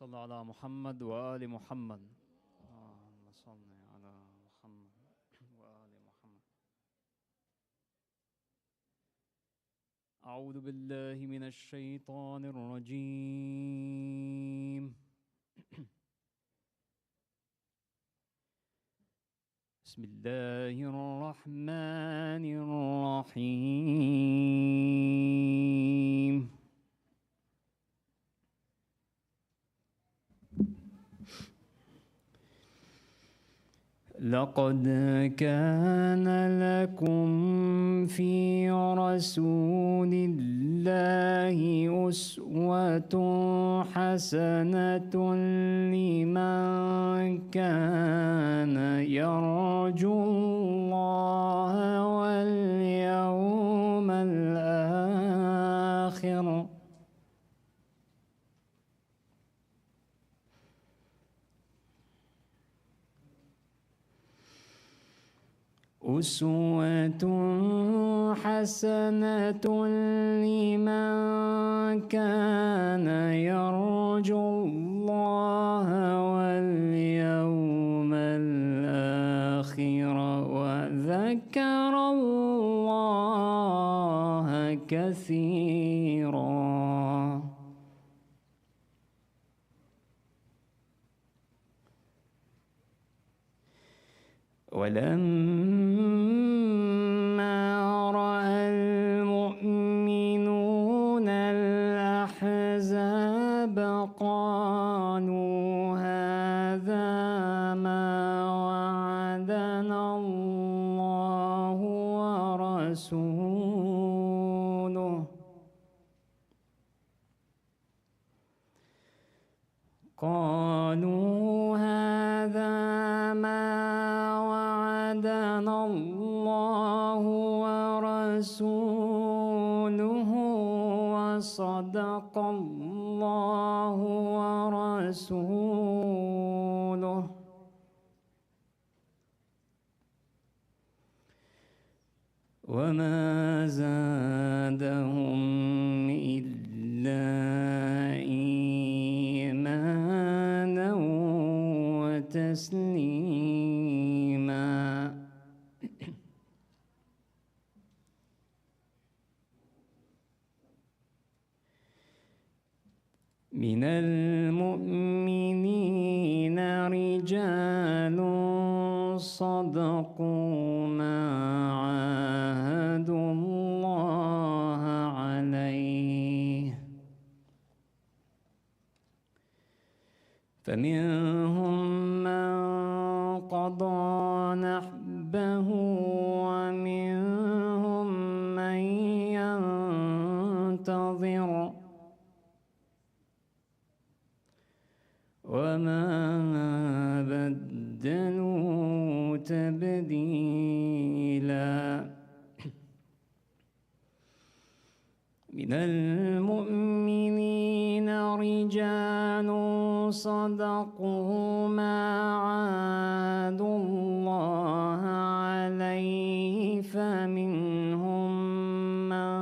صل على محمد وآل محمد. اللهم صل على محمد وآل محمد. أعوذ بالله من الشيطان الرجيم. بسم الله الرحمن الرحيم. لقد كان لكم في رسول الله أسوة حسنة لمن كان يرجو الله واليوم الآخر أسوة حسنة لمن كان يرجو الله واليوم الآخر وذكر الله كثيرا. ولما رأى المؤمنون الأحزاب قالوا هذا ما وعدنا الله ورسوله قالوا هذا ما وعدنا الله ورسوله وصدق الله ورسوله وما زادهم إلا إيمانا وتسليما. من المؤمنين رجال صدقوا ما عاهدوا الله عليه فمنهم من قضى نحبه ومنهم من ينتظر وما بدلوا تبديلا. من المؤمنين رجال صدقوا ما عاهدوا الله عليه فمنهم من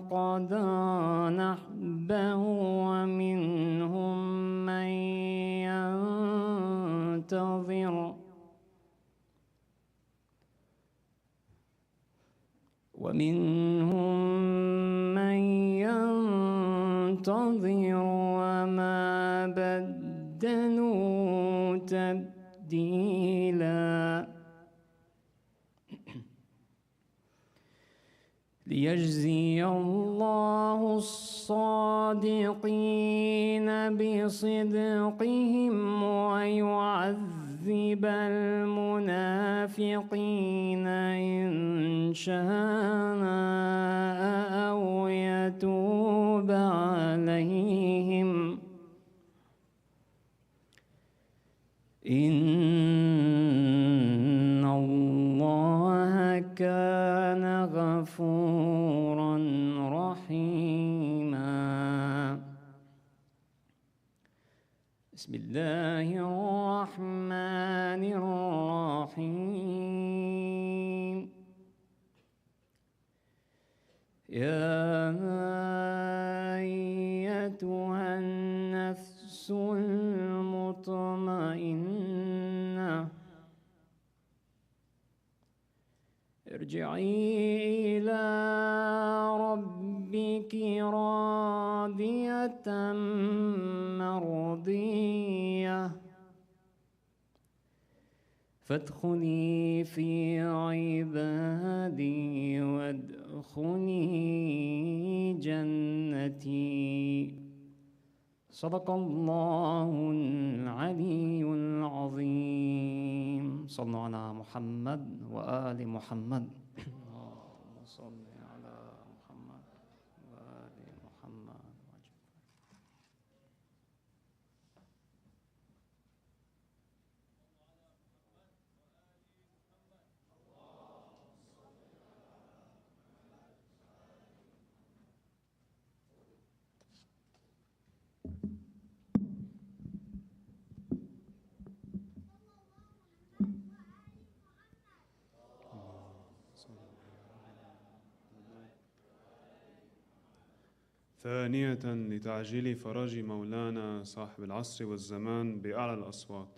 قضى نحبه ومنهم من ينتظر وما بدلوا تبديلا. ليجزي الله الصادقين بصدقهم ويعذب المنافقين إن شاء أو يتوب عليهم إن الله كان غفورا رحيما. بسم الله الرحمن الرحيم. يا أيتها النفس ارجعي إلى ربك راضية مرضية فادخلي في عبادي وادخلي جنتي. صدق الله العلي العظيم. صلوا على محمد وآل محمد. اللهم صل على محمد وآل محمد. ثانية لتعجيل فرج مولانا صاحب العصر والزمان بأعلى الأصوات.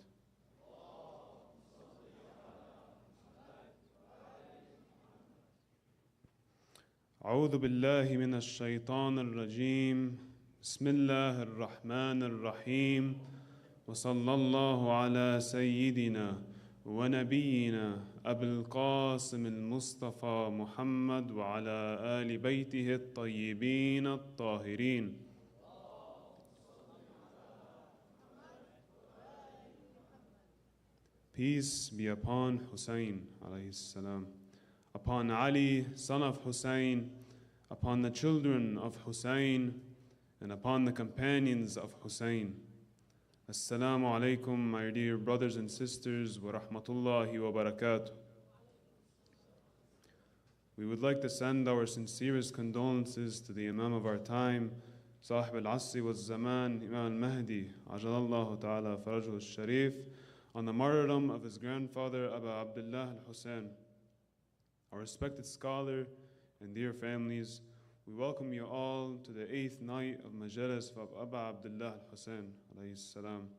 أعوذ بالله من الشيطان الرجيم. بسم الله الرحمن الرحيم. وصلى الله على سيدنا ونبينا أبي القاسم المصطفى محمد وعلى آل بيته الطيبين الطاهرين. Peace be upon Hussein alayhi salam, upon Ali, son of Hussein, upon the children of Hussein, and upon the companions of Hussein. Assalamu alaikum, my dear brothers and sisters, wa rahmatullahi wa barakatuh. We would like to send our sincerest condolences to the Imam of our time, Sahib al-Asri wa Zaman, Imam al-Mahdi, ajalallahu ta'ala farajhu al-Sharif, on the martyrdom of his grandfather, Abu Abdullah al-Hussein. Our respected scholar and dear families, we welcome you all to the 8th night of Majalis of Abu Abdullah al-Hussein alayhi salam.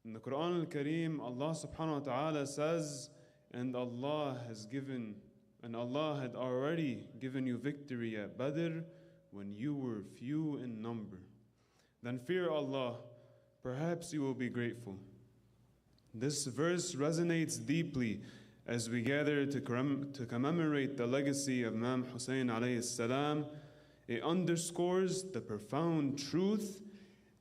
In the Quran al-Kareem, Allah subhanahu wa ta'ala says, and Allah had already given you victory at Badr when you were few in number. Then fear Allah, perhaps you will be grateful. This verse resonates deeply as we gather to commemorate the legacy of Imam Hussein alayhi salam. It underscores the profound truth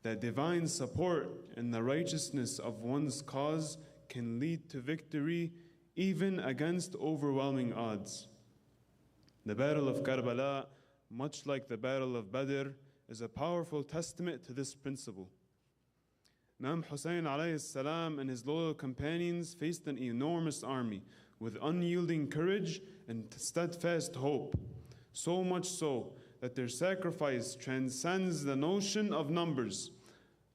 that divine support and the righteousness of one's cause can lead to victory even against overwhelming odds. The Battle of Karbala, much like the Battle of Badr, is a powerful testament to this principle. Imam Hussein alayhi salam and his loyal companions faced an enormous army with unyielding courage and steadfast hope, so much so that their sacrifice transcends the notion of numbers,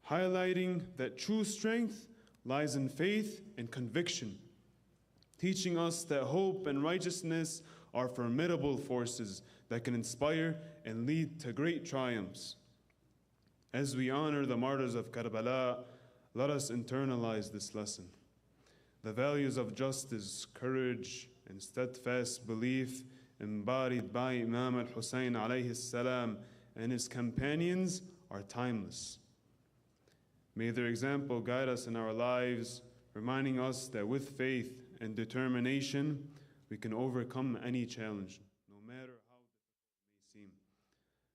highlighting that true strength lies in faith and conviction, teaching us that hope and righteousness are formidable forces that can inspire and lead to great triumphs. As we honor the martyrs of Karbala, let us internalize this lesson. The values of justice, courage, and steadfast belief embodied by Imam al-Hussein alayhi salam and his companions are timeless. May their example guide us in our lives, reminding us that with faith and determination, we can overcome any challenge, no matter how difficult it may seem.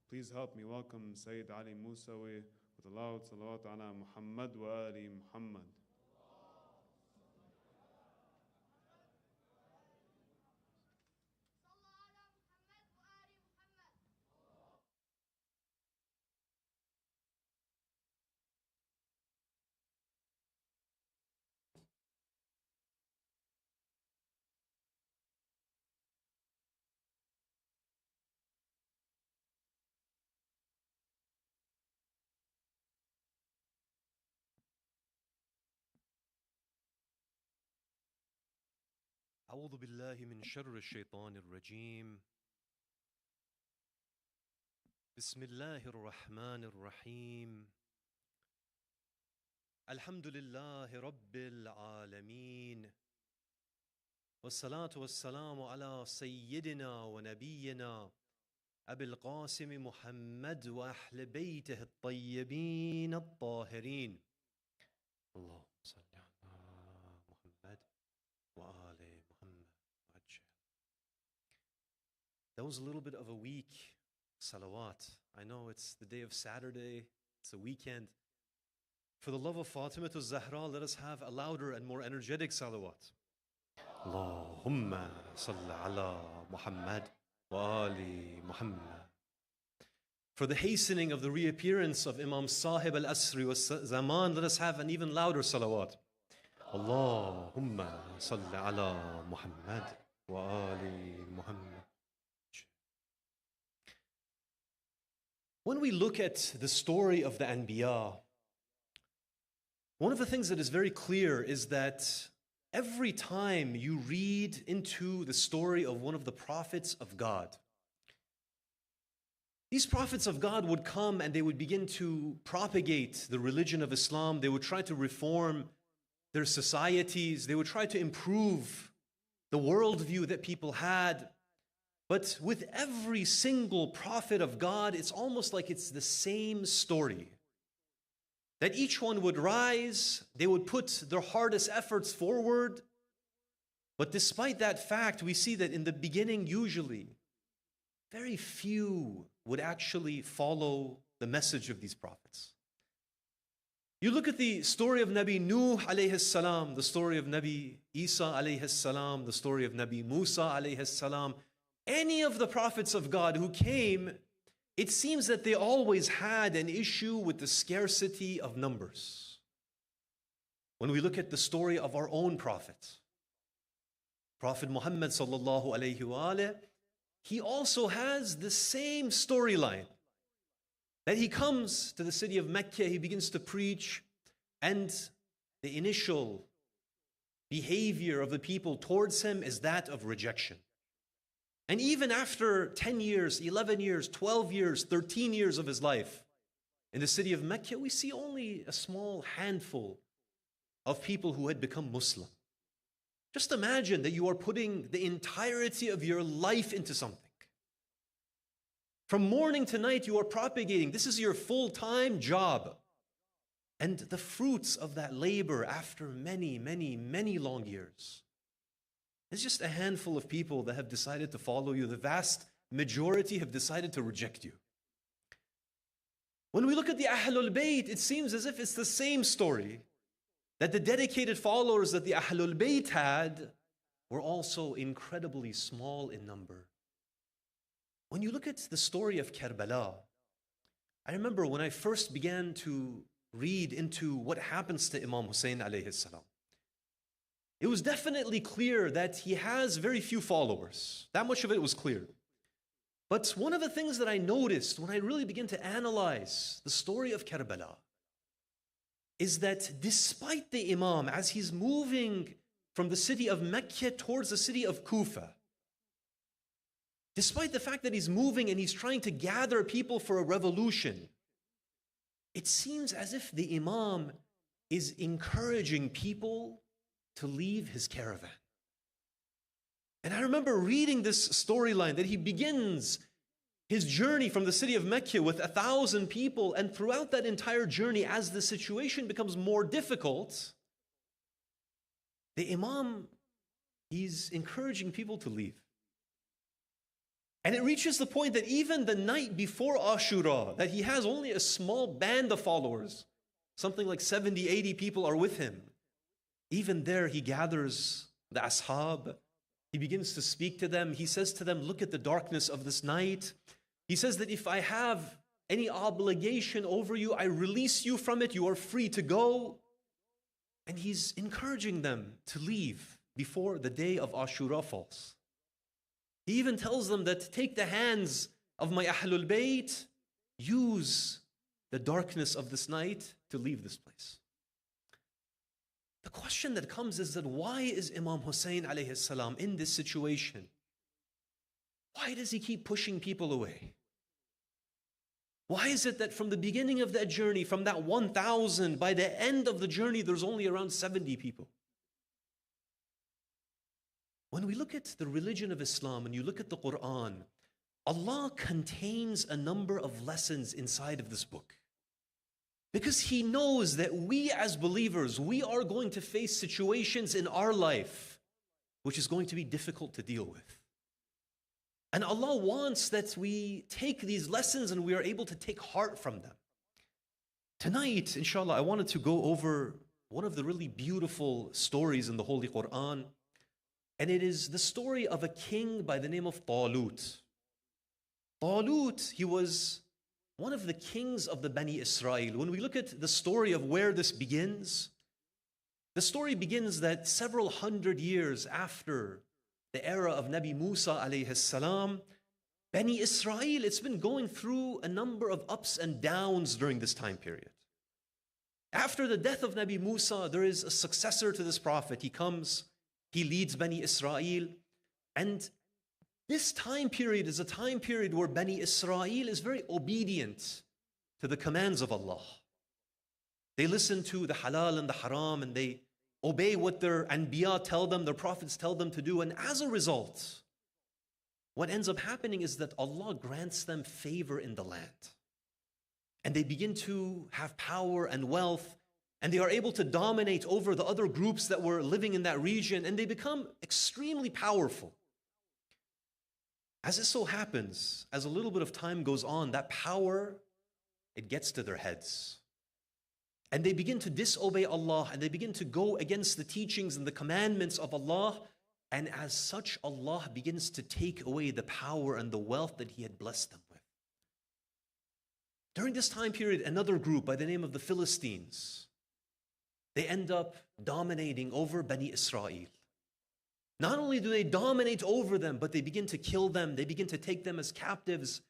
Please help me welcome Sayyid Ali Musawi with a loud salawat ala Muhammad wa ali Muhammad. أعوذ بالله من شر الشيطان الرجيم. بسم الله الرحمن الرحيم. الحمد لله رب العالمين، والصلاة والسلام على سيدنا ونبينا أبي القاسم محمد وأهل بيته الطيبين الطاهرين. اللهم صل على محمد وآل محمد. That was a little bit of a weak salawat. I know it's the day of Saturday, it's a weekend. For the love of Fatima to Zahra, let us have a louder and more energetic salawat. Allahumma salli ala Muhammad wa ali Muhammad. For the hastening of the reappearance of Imam Sahib al-Asri wa Zaman, let us have an even louder salawat. Allahumma salli ala Muhammad wa ali Muhammad. When we look at the story of the Anbiya, one of the things that is very clear is that every time you read into the story of one of the prophets of God, these prophets of God would come and they would begin to propagate the religion of Islam. They would try to reform their societies. They would try to improve the worldview that people had. But with every single prophet of God, it's almost like it's the same story. That each one would rise, they would put their hardest efforts forward. But despite that fact, we see that in the beginning, usually, very few would actually follow the message of these prophets. You look at the story of Nabi Nuh alayhi salam, the story of Nabi Isa alayhi salam, the story of Nabi Musa alayhi salam. Any of the prophets of God who came, it seems that they always had an issue with the scarcity of numbers. When we look at the story of our own prophet, Prophet Muhammad sallallahu alayhi wa alayhi, he also has the same storyline. That he comes to the city of Mecca, he begins to preach, and the initial behavior of the people towards him is that of rejection. And even after 10 years, 11 years, 12 years, 13 years of his life in the city of Mecca, we see only a small handful of people who had become Muslim. Just imagine that you are putting the entirety of your life into something. From morning to night, you are propagating. This is your full-time job. And the fruits of that labor after many, many, many long years, it's just a handful of people that have decided to follow you. The vast majority have decided to reject you. When we look at the Ahlul Bayt, it seems as if it's the same story, that the dedicated followers that the Ahlul Bayt had were also incredibly small in number. When you look at the story of Karbala, I remember when I first began to read into what happens to Imam Hussein alayhi salam. It was definitely clear that he has very few followers. That much of it was clear. But one of the things that I noticed when I really began to analyze the story of Karbala is that despite the Imam, as he's moving from the city of Mecca towards the city of Kufa, despite the fact that he's moving and he's trying to gather people for a revolution, it seems as if the Imam is encouraging people to leave his caravan. And I remember reading this storyline that he begins his journey from the city of Mecca with 1,000 people, and throughout that entire journey, as the situation becomes more difficult, the Imam, he's encouraging people to leave. And it reaches the point that even the night before Ashura, that he has only a small band of followers, something like 70, 80 people are with him. Even there, he gathers the ashab. He begins to speak to them. He says to them, look at the darkness of this night. He says that if I have any obligation over you, I release you from it. You are free to go. And he's encouraging them to leave before the day of Ashura falls. He even tells them that take the hands of my Ahlul Bayt, use the darkness of this night to leave this place. The question that comes is that why is Imam Hussein alayhi salam in this situation? Why does he keep pushing people away? Why is it that from the beginning of that journey, from that 1,000, by the end of the journey, there's only around 70 people? when we look at the religion of Islam and you look at the Quran, Allah contains a number of lessons inside of this book. Because He knows that we as believers, we are going to face situations in our life which is going to be difficult to deal with. And Allah wants that we take these lessons and we are able to take heart from them. Tonight, inshallah, I wanted to go over one of the really beautiful stories in the Holy Quran. And it is the story of a king by the name of Talut. Talut, he was one of the kings of the Bani Israel. When we look at the story of where this begins, the story begins that several hundred years after the era of Nabi Musa alayhi salam, Bani Israel, it's been going through a number of ups and downs during this time period. After the death of Nabi Musa, there is a successor to this prophet. He comes, he leads Bani Israel, and this time period is a time period where Bani Israel is very obedient to the commands of Allah. They listen to the halal and the haram, and they obey what their anbiya tell them, their prophets tell them to do. And as a result, what ends up happening is that Allah grants them favor in the land. And they begin to have power and wealth, and they are able to dominate over the other groups that were living in that region, and they become extremely powerful. As it so happens, as a little bit of time goes on, that power, it gets to their heads. And they begin to disobey Allah, and they begin to go against the teachings and the commandments of Allah, and as such, Allah begins to take away the power and the wealth that He had blessed them with. During this time period, another group by the name of the Philistines, they end up dominating over Bani Israel. Not only do they dominate over them, but they begin to kill them, they begin to take them as captives.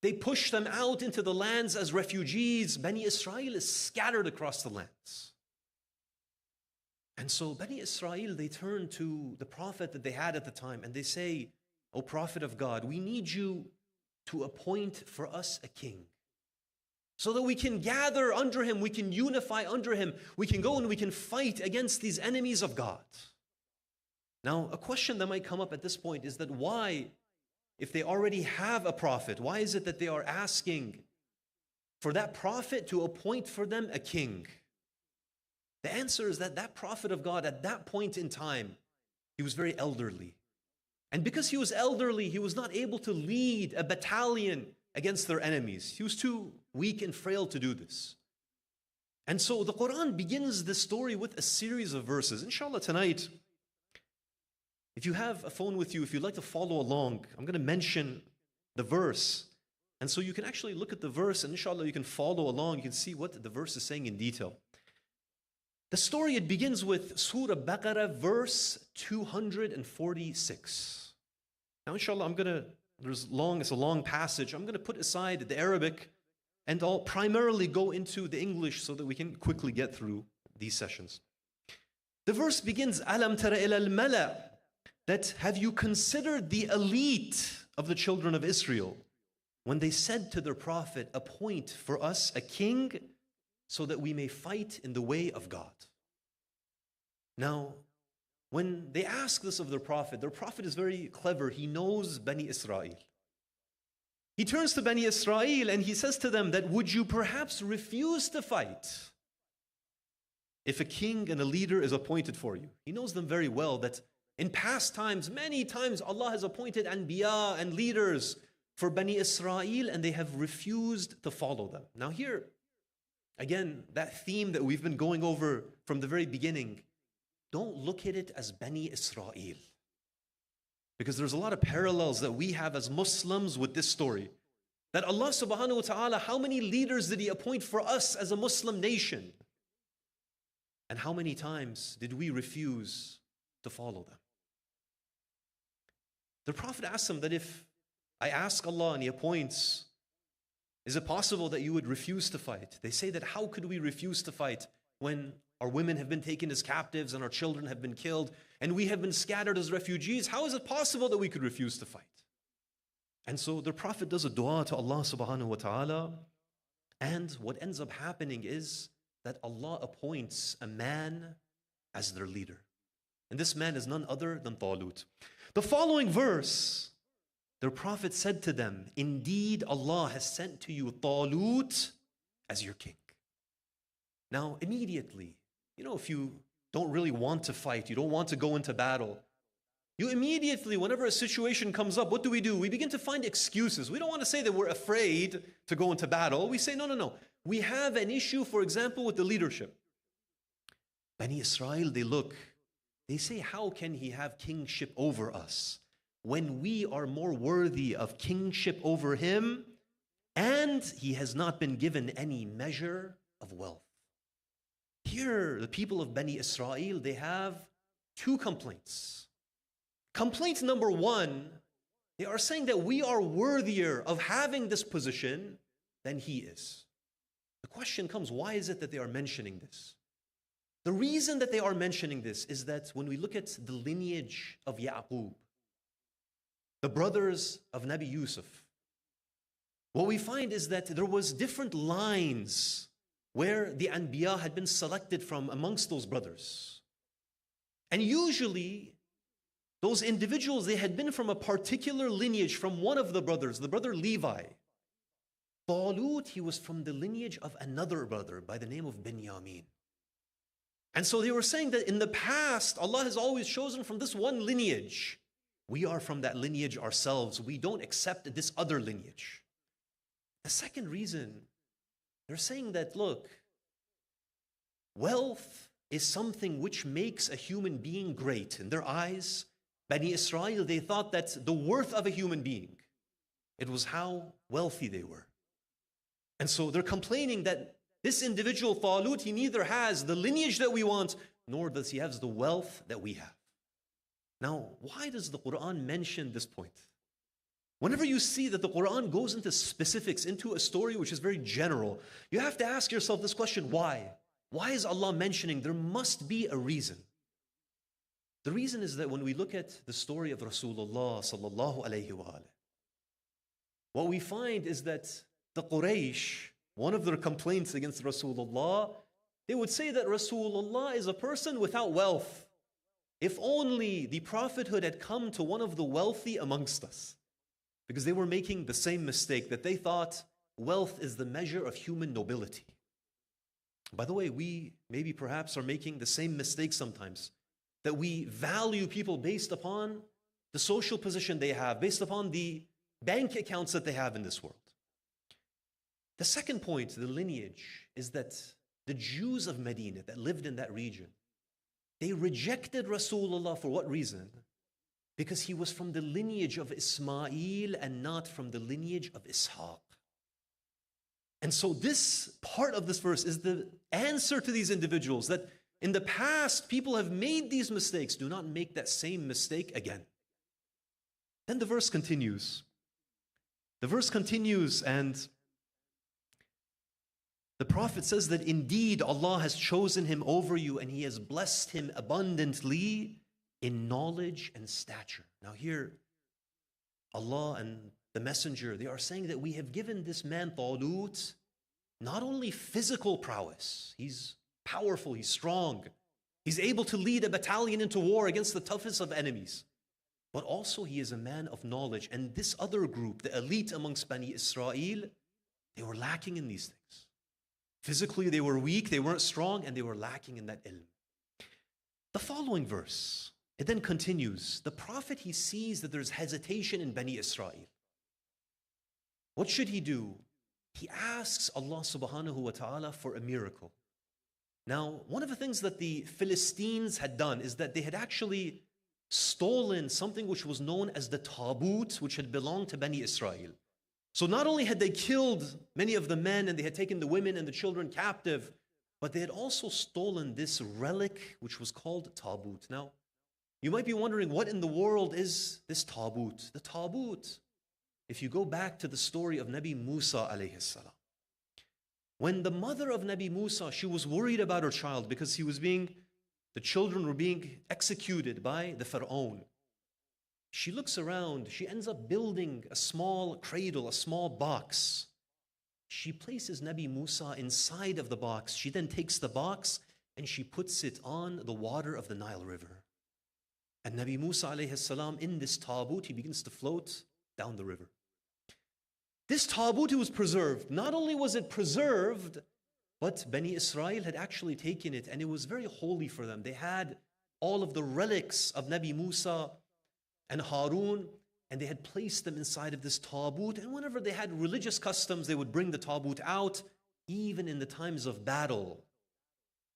They push them out into the lands as refugees. Bani Israel is scattered across the lands. And so Bani Israel, they turn to the prophet that they had at the time, and they say, "O prophet of God, we need you to appoint for us a king, so that we can gather under him, we can unify under him, we can go and we can fight against these enemies of God." Now, a question that might come up at this point is that why, if they already have a prophet, why is it that they are asking for that prophet to appoint for them a king? The answer is that that prophet of God at that point in time, he was very elderly. And because he was elderly, he was not able to lead a battalion against their enemies. He was too weak and frail to do this. And so the Quran begins this story with a series of verses. Inshallah, tonight, if you have a phone with you, if you'd like to follow along, I'm going to mention the verse. And so you can actually look at the verse, and inshallah, you can follow along. You can see what the verse is saying in detail. The story, it begins with Surah Baqarah, verse 246. Now, inshallah, it's a long passage. I'm going to put aside the Arabic, and I'll primarily go into the English so that we can quickly get through these sessions. The verse begins, Alam tara ila al-mala', that have you considered the elite of the children of Israel when they said to their prophet, appoint for us a king so that we may fight in the way of God. Now, when they ask this of their prophet is very clever. He knows Bani Israel. He turns to Bani Israel and he says to them that, would you perhaps refuse to fight if a king and a leader is appointed for you? He knows them very well that in past times, many times, Allah has appointed anbiya and leaders for Bani Israel, and they have refused to follow them. Now here, again, that theme that we've been going over from the very beginning, don't look at it as Bani Israel. Because there's a lot of parallels that we have as Muslims with this story. That Allah subhanahu wa ta'ala, how many leaders did He appoint for us as a Muslim nation? And how many times did we refuse to follow them? The Prophet asked them that if I ask Allah and He appoints, is it possible that you would refuse to fight? They say that how could we refuse to fight when our women have been taken as captives and our children have been killed and we have been scattered as refugees? How is it possible that we could refuse to fight? And so the Prophet does a dua to Allah subhanahu wa ta'ala, and what ends up happening is that Allah appoints a man as their leader. And this man is none other than Talut. The following verse, their prophet said to them, indeed Allah has sent to you Talut as your king. Now immediately, if you don't really want to fight, you don't want to go into battle, you immediately, whenever a situation comes up, what do? We begin to find excuses. We don't want to say that we're afraid to go into battle. We say, no. We have an issue, for example, with the leadership. Bani Israel, they say, how can he have kingship over us when we are more worthy of kingship over him and he has not been given any measure of wealth? Here, the people of Bani Israel, they have two complaints. Complaint number one, they are saying that we are worthier of having this position than he is. The question comes, why is it that they are mentioning this? The reason that they are mentioning this is that when we look at the lineage of Yaqub, the brothers of Nabi Yusuf, what we find is that there was different lines where the Anbiya had been selected from amongst those brothers. And usually, those individuals, they had been from a particular lineage from one of the brothers, the brother Levi. Talut, he was from the lineage of another brother by the name of Binyamin. And so they were saying that in the past, Allah has always chosen from this one lineage. We are from that lineage ourselves. We don't accept this other lineage. The second reason, they're saying that, look, wealth is something which makes a human being great. In their eyes, Bani Israel, they thought that the worth of a human being, it was how wealthy they were. And so they're complaining that this individual, Talut, he neither has the lineage that we want, nor does he have the wealth that we have. Now, why does the Quran mention this point? Whenever you see that the Quran goes into specifics, into a story which is very general, you have to ask yourself this question, why? Why is Allah mentioning? There must be a reason. The reason is that when we look at the story of Rasulullah sallallahu alayhi wa alayhi, what we find is that the Quraysh, one of their complaints against Rasulullah, they would say that Rasulullah is a person without wealth. If only the prophethood had come to one of the wealthy amongst us. Because they were making the same mistake, that they thought wealth is the measure of human nobility. By the way, we maybe perhaps are making the same mistake sometimes, that we value people based upon the social position they have, based upon the bank accounts that they have in this world. The second point, the lineage, is that the Jews of Medina that lived in that region, they rejected Rasulullah for what reason? Because he was from the lineage of Ismail and not from the lineage of Ishaq. And so this part of this verse is the answer to these individuals that in the past, people have made these mistakes. Do not make that same mistake again. Then the verse continues. The verse continues and the Prophet says that indeed Allah has chosen him over you and he has blessed him abundantly in knowledge and stature. Now here, Allah and the Messenger, they are saying that we have given this man Talut not only physical prowess, he's powerful, he's strong, he's able to lead a battalion into war against the toughest of enemies, but also he is a man of knowledge. And this other group, the elite amongst Bani Israel, they were lacking in these things. Physically they were weak, they weren't strong, and they were lacking in that ilm. The following verse, it then continues. The Prophet, he sees that there's hesitation in Bani Israel. What should he do? He asks Allah subhanahu wa ta'ala for a miracle. Now, one of the things that the Philistines had done is that they had actually stolen something which was known as the Talut, which had belonged to Bani Israel. So not only had they killed many of the men and they had taken the women and the children captive, but they had also stolen this relic which was called Talut. Now, you might be wondering, what in the world is this Talut? The Talut, if you go back to the story of Nabi Musa alayhi salam, when the mother of Nabi Musa, she was worried about her child because the children were being executed by the Pharaoh. She looks around, she ends up building a small cradle, a small box. She places Nabi Musa inside of the box. She then takes the box and she puts it on the water of the Nile River. And Nabi Musa alayhi salam, in this Talut, he begins to float down the river. This Talut, it was preserved. Not only was it preserved, but Bani Israel had actually taken it, and it was very holy for them. They had all of the relics of Nabi Musa and Harun, and they had placed them inside of this Talut. And whenever they had religious customs, they would bring the Talut out. Even in the times of battle,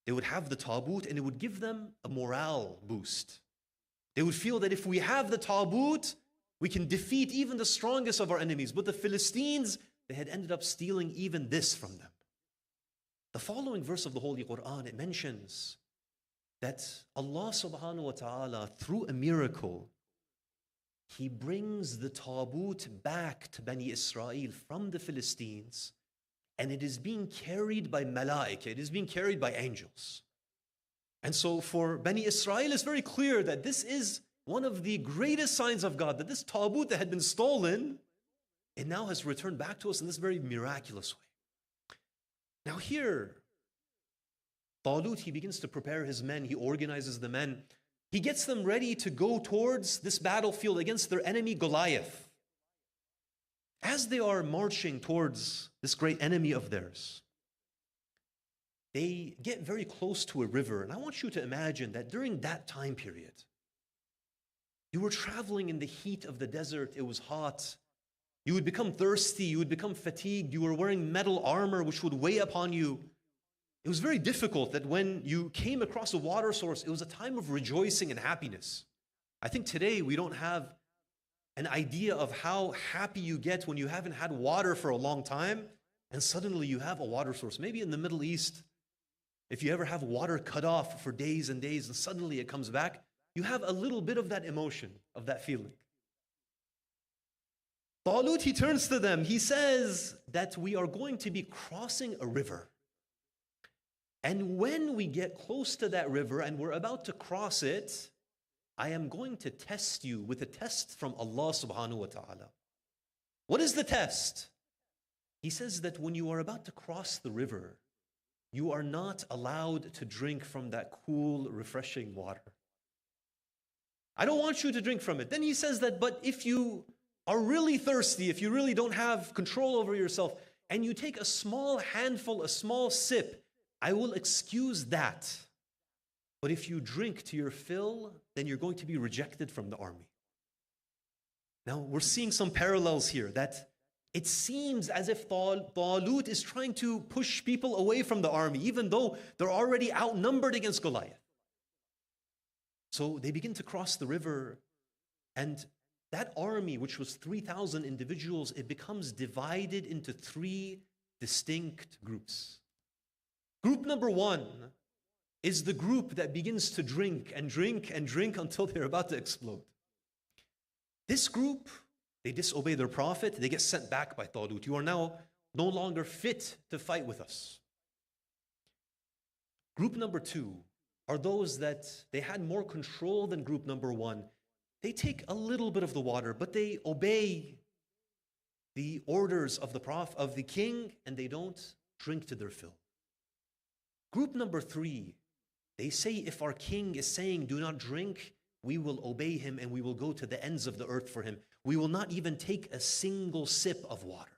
they would have the Talut, and it would give them a morale boost. They would feel that if we have the Talut, we can defeat even the strongest of our enemies. But the Philistines, they had ended up stealing even this from them. The following verse of the Holy Quran, it mentions that Allah subhanahu wa ta'ala, through a miracle, He brings the Talut back to Bani Israel from the Philistines, and it is being carried by malaika, it is being carried by angels. And so for Bani Israel, it's very clear that this is one of the greatest signs of God, that this Talut that had been stolen, it now has returned back to us in this very miraculous way. Now here, Talut, he begins to prepare his men, he organizes the men, he gets them ready to go towards this battlefield against their enemy Goliath. As they are marching towards this great enemy of theirs, they get very close to a river. And I want you to imagine that during that time period, you were traveling in the heat of the desert, it was hot. You would become thirsty, you would become fatigued, you were wearing metal armor which would weigh upon you. It was very difficult that when you came across a water source, it was a time of rejoicing and happiness. I think today we don't have an idea of how happy you get when you haven't had water for a long time and suddenly you have a water source. Maybe in the Middle East, if you ever have water cut off for days and days and suddenly it comes back, you have a little bit of that emotion, of that feeling. Talut, he turns to them, he says that we are going to be crossing a river. And when we get close to that river and we're about to cross it, I am going to test you with a test from Allah subhanahu wa ta'ala. What is the test? He says that when you are about to cross the river, you are not allowed to drink from that cool, refreshing water. I don't want you to drink from it. Then he says that, but if you are really thirsty, if you really don't have control over yourself, and you take a small handful, a small sip, I will excuse that. But if you drink to your fill, then you're going to be rejected from the army. Now, we're seeing some parallels here, that it seems as if Talut is trying to push people away from the army, even though they're already outnumbered against Goliath. So they begin to cross the river, and that army, which was 3,000 individuals, it becomes divided into 3 distinct groups. Group number 1 is the group that begins to drink and drink and drink until they're about to explode. This group, they disobey their prophet, they get sent back by Talut. You are now no longer fit to fight with us. Group number 2 are those that they had more control than group number 1. They take a little bit of the water, but they obey the orders of the prophet, of the king, and they don't drink to their fill. Group number 3, they say if our king is saying do not drink, we will obey him and we will go to the ends of the earth for him. We will not even take a single sip of water.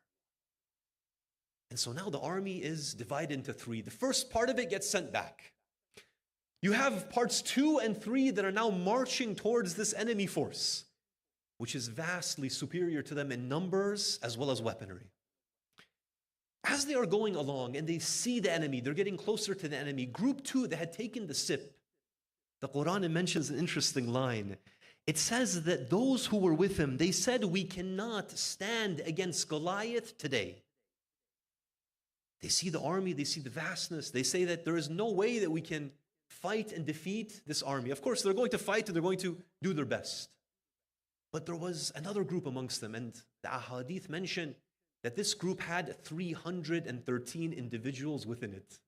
And so now the army is divided into 3. The first part of it gets sent back. You have parts 2 and 3 that are now marching towards this enemy force, which is vastly superior to them in numbers as well as weaponry. As they are going along and they see the enemy, they're getting closer to the enemy. Group 2, they had taken the sip. The Quran mentions an interesting line. It says that those who were with him, they said, we cannot stand against Goliath today. They see the army, they see the vastness. They say that there is no way that we can fight and defeat this army. Of course, they're going to fight and they're going to do their best. But there was another group amongst them, and the ahadith mention that this group had 313 individuals within it.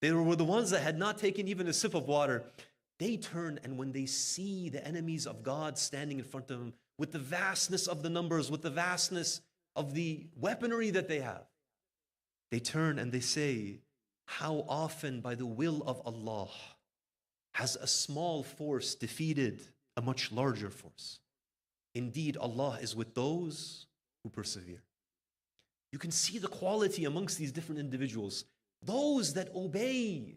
They were the ones that had not taken even a sip of water. They turn, and when they see the enemies of God standing in front of them, with the vastness of the numbers, with the vastness of the weaponry that they have, they turn and they say, how often by the will of Allah has a small force defeated a much larger force. Indeed, Allah is with those who persevere. You can see the quality amongst these different individuals. Those that obey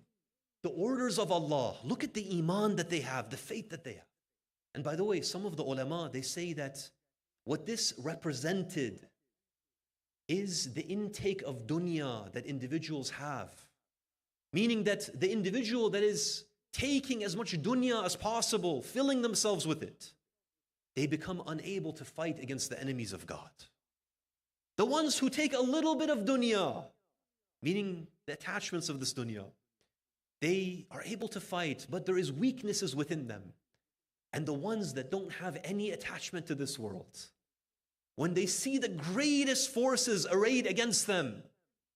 the orders of Allah. Look at the iman that they have, the faith that they have. And by the way, some of the ulama, they say that what this represented is the intake of dunya that individuals have. Meaning that the individual that is taking as much dunya as possible, filling themselves with it, they become unable to fight against the enemies of God. The ones who take a little bit of dunya, meaning the attachments of this dunya, they are able to fight, but there is weaknesses within them. And the ones that don't have any attachment to this world, when they see the greatest forces arrayed against them,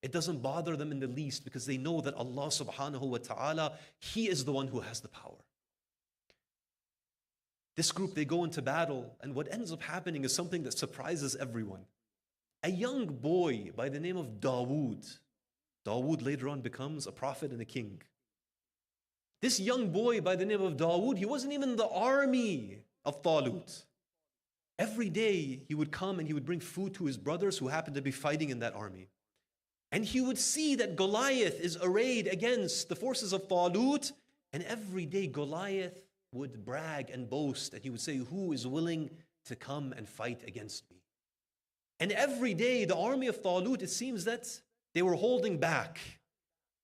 it doesn't bother them in the least because they know that Allah subhanahu wa ta'ala, He is the one who has the power. This group, they go into battle, and what ends up happening is something that surprises everyone. A young boy by the name of Dawood. Dawood later on becomes a prophet and a king. This young boy by the name of Dawood, he wasn't even in the army of Talut. Every day he would come and he would bring food to his brothers who happened to be fighting in that army. And he would see that Goliath is arrayed against the forces of Talut, and every day Goliath would brag and boast, and he would say, who is willing to come and fight against me? And every day the army of Talut, it seems that they were holding back.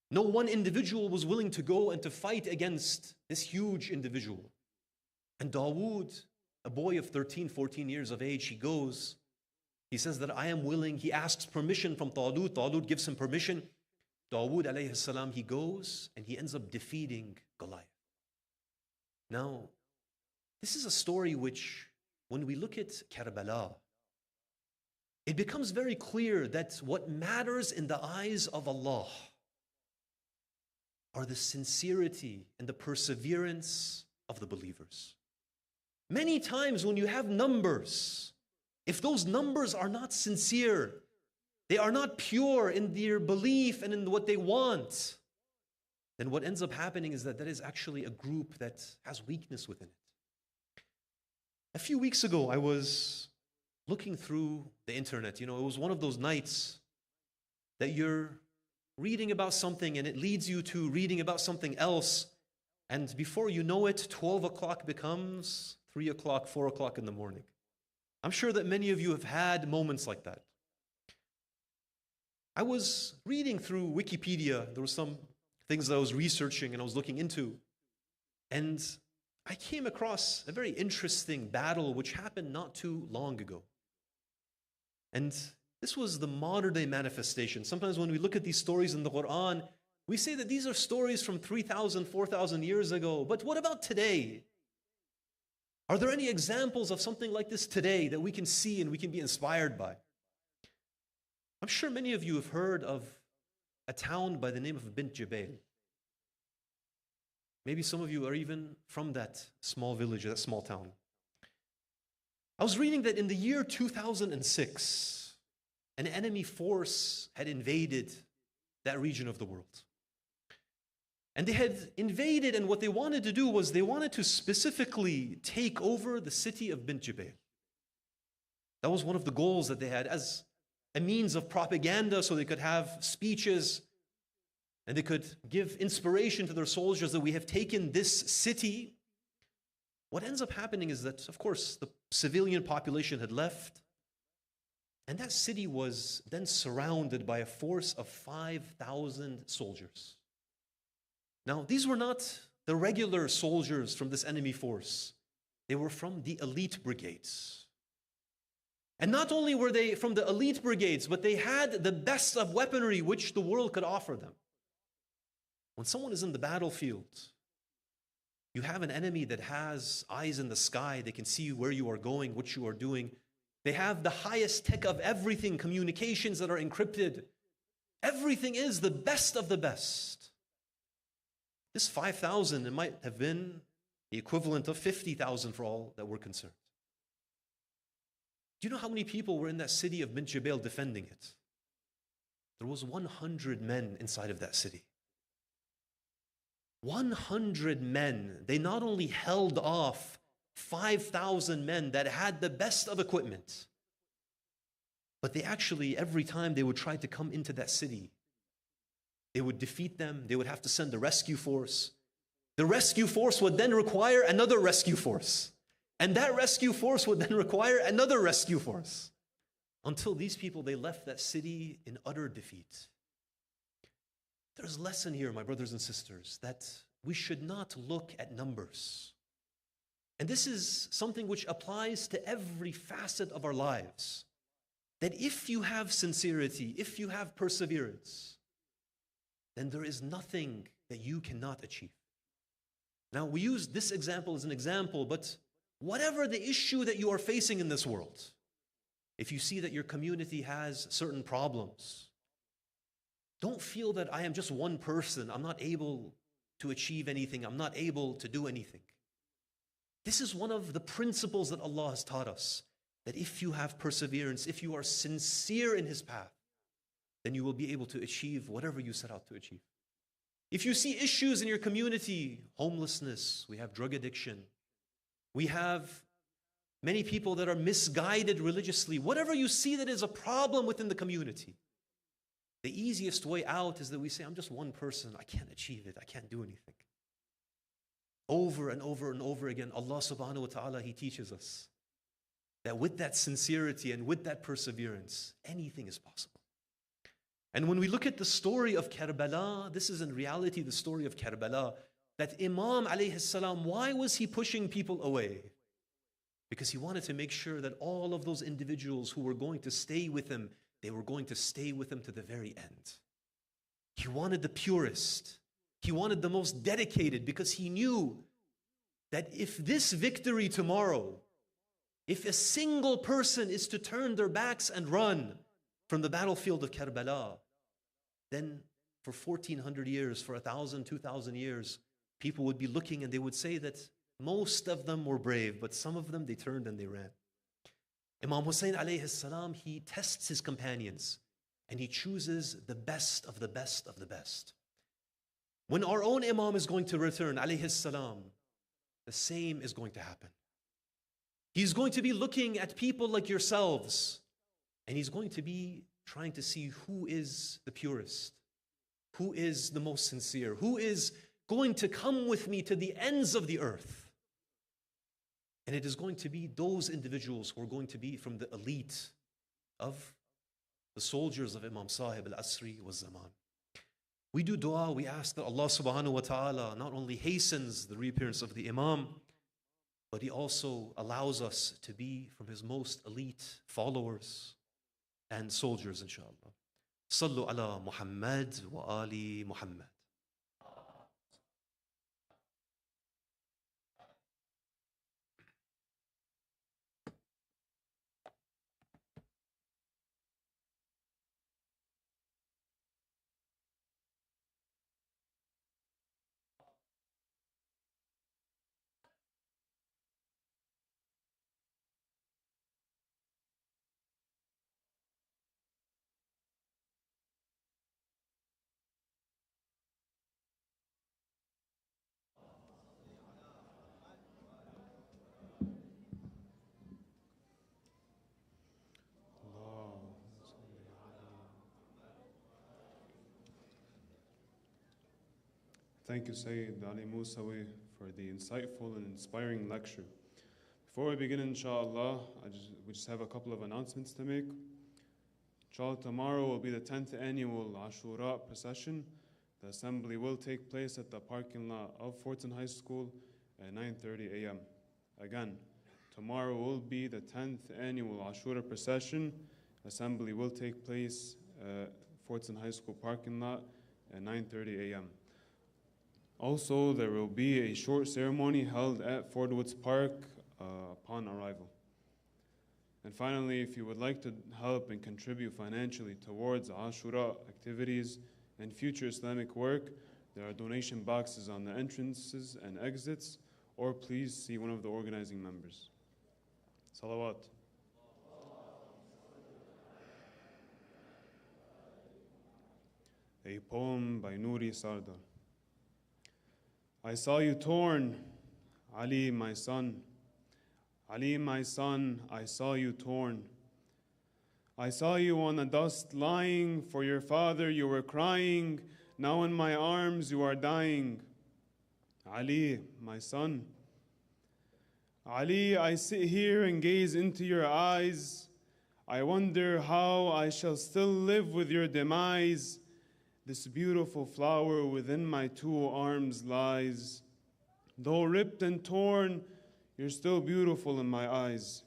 No one individual was willing to go and to fight against this huge individual. And Dawood, a boy of 13, 14 years of age, he goes, he says that I am willing. He asks permission from Talut. Talut gives him permission. Dawood alayhi salam, he goes and he ends up defeating Goliath. Now, this is a story which, when we look at Karbala, it becomes very clear that what matters in the eyes of Allah are the sincerity and the perseverance of the believers. Many times when you have numbers, if those numbers are not sincere, they are not pure in their belief and in what they want, then what ends up happening is that that is actually a group that has weakness within it. A few weeks ago, I was looking through the internet. You know, it was one of those nights that you're reading about something and it leads you to reading about something else. And before you know it, 12 o'clock becomes 3 o'clock, 4 o'clock in the morning. I'm sure that many of you have had moments like that. I was reading through Wikipedia. There were some things that I was researching and I was looking into. And I came across a very interesting battle which happened not too long ago. And this was the modern day manifestation. Sometimes when we look at these stories in the Quran, we say that these are stories from 3,000, 4,000 years ago. But what about today? Are there any examples of something like this today that we can see and we can be inspired by? I'm sure many of you have heard of a town by the name of Bint Jubail. Maybe some of you are even from that small village, that small town. I was reading that in the year 2006, an enemy force had invaded that region of the world. And they had invaded, and what they wanted to do was they wanted to specifically take over the city of Bint Jubail. That was one of the goals that they had as a means of propaganda, so they could have speeches and they could give inspiration to their soldiers that we have taken this city. What ends up happening is that, of course, the civilian population had left, and that city was then surrounded by a force of 5,000 soldiers. Now, these were not the regular soldiers from this enemy force. They were from the elite brigades. And not only were they from the elite brigades, but they had the best of weaponry which the world could offer them. When someone is in the battlefield, you have an enemy that has eyes in the sky. They can see where you are going, what you are doing. They have the highest tech of everything, communications that are encrypted. Everything is the best of the best. This 5,000, it might have been the equivalent of 50,000 for all that were concerned. Do you know how many people were in that city of Bint Jubail defending it? There was 100 men inside of that city. 100 men. They not only held off 5,000 men that had the best of equipment. But they actually, every time they would try to come into that city, they would defeat them. They would have to send a rescue force. The rescue force would then require another rescue force. And that rescue force would then require another rescue force. Until these people, they left that city in utter defeat. There's a lesson here, my brothers and sisters, that we should not look at numbers. And this is something which applies to every facet of our lives. That if you have sincerity, if you have perseverance, then there is nothing that you cannot achieve. Now, we use this example as an example, but whatever the issue that you are facing in this world, if you see that your community has certain problems, don't feel that I am just one person. I'm not able to achieve anything. I'm not able to do anything. This is one of the principles that Allah has taught us, that if you have perseverance, if you are sincere in His path, then you will be able to achieve whatever you set out to achieve. If you see issues in your community, homelessness, we have drug addiction, we have many people that are misguided religiously, whatever you see that is a problem within the community, the easiest way out is that we say, I'm just one person, I can't achieve it, I can't do anything. Over and over and over again, Allah subhanahu wa ta'ala, He teaches us that with that sincerity and with that perseverance, anything is possible. And when we look at the story of Karbala, this is in reality the story of Karbala, that Imam alayhi salam, why was he pushing people away? Because he wanted to make sure that all of those individuals who were going to stay with him, they were going to stay with him to the very end. He wanted the purest. He wanted the most dedicated, because he knew that if this victory tomorrow, if a single person is to turn their backs and run from the battlefield of Karbala, then for 1400 years, for 1,000, 2,000 years, people would be looking and they would say that most of them were brave, but some of them, they turned and they ran. Imam Hussein alayhi salam, he tests his companions and he chooses the best of the best of the best. When our own Imam is going to return, alayhi salam, the same is going to happen. He's going to be looking at people like yourselves, and he's going to be trying to see who is the purest, who is the most sincere, who is going to come with me to the ends of the earth. And it is going to be those individuals who are going to be from the elite of the soldiers of Imam Sahib al-Asri wa Zaman. We do dua, we ask that Allah subhanahu wa ta'ala not only hastens the reappearance of the Imam, but He also allows us to be from His most elite followers and soldiers, inshallah. Sallu ala Muhammad wa ali Muhammad. Thank you, Sayyid Ali Musawi, for the insightful and inspiring lecture. Before we begin, inshallah, we just have a couple of announcements to make. Inshallah, tomorrow will be the 10th annual Ashura procession. The assembly will take place at the parking lot of Fortson High School at 9:30 a.m. Again, tomorrow will be the 10th annual Ashura procession. Assembly will take place at Fortson High School parking lot at 9:30 a.m. Also, there will be a short ceremony held at Fort Woods Park upon arrival. And finally, if you would like to help and contribute financially towards Ashura activities and future Islamic work, there are donation boxes on the entrances and exits, or please see one of the organizing members. Salawat. A poem by Nouri Sardar. I saw you torn, Ali, my son. Ali, my son, I saw you torn. I saw you on the dust lying. For your father you were crying. Now in my arms you are dying. Ali, my son. Ali, I sit here and gaze into your eyes. I wonder how I shall still live with your demise. This beautiful flower within my two arms lies. Though ripped and torn, you're still beautiful in my eyes.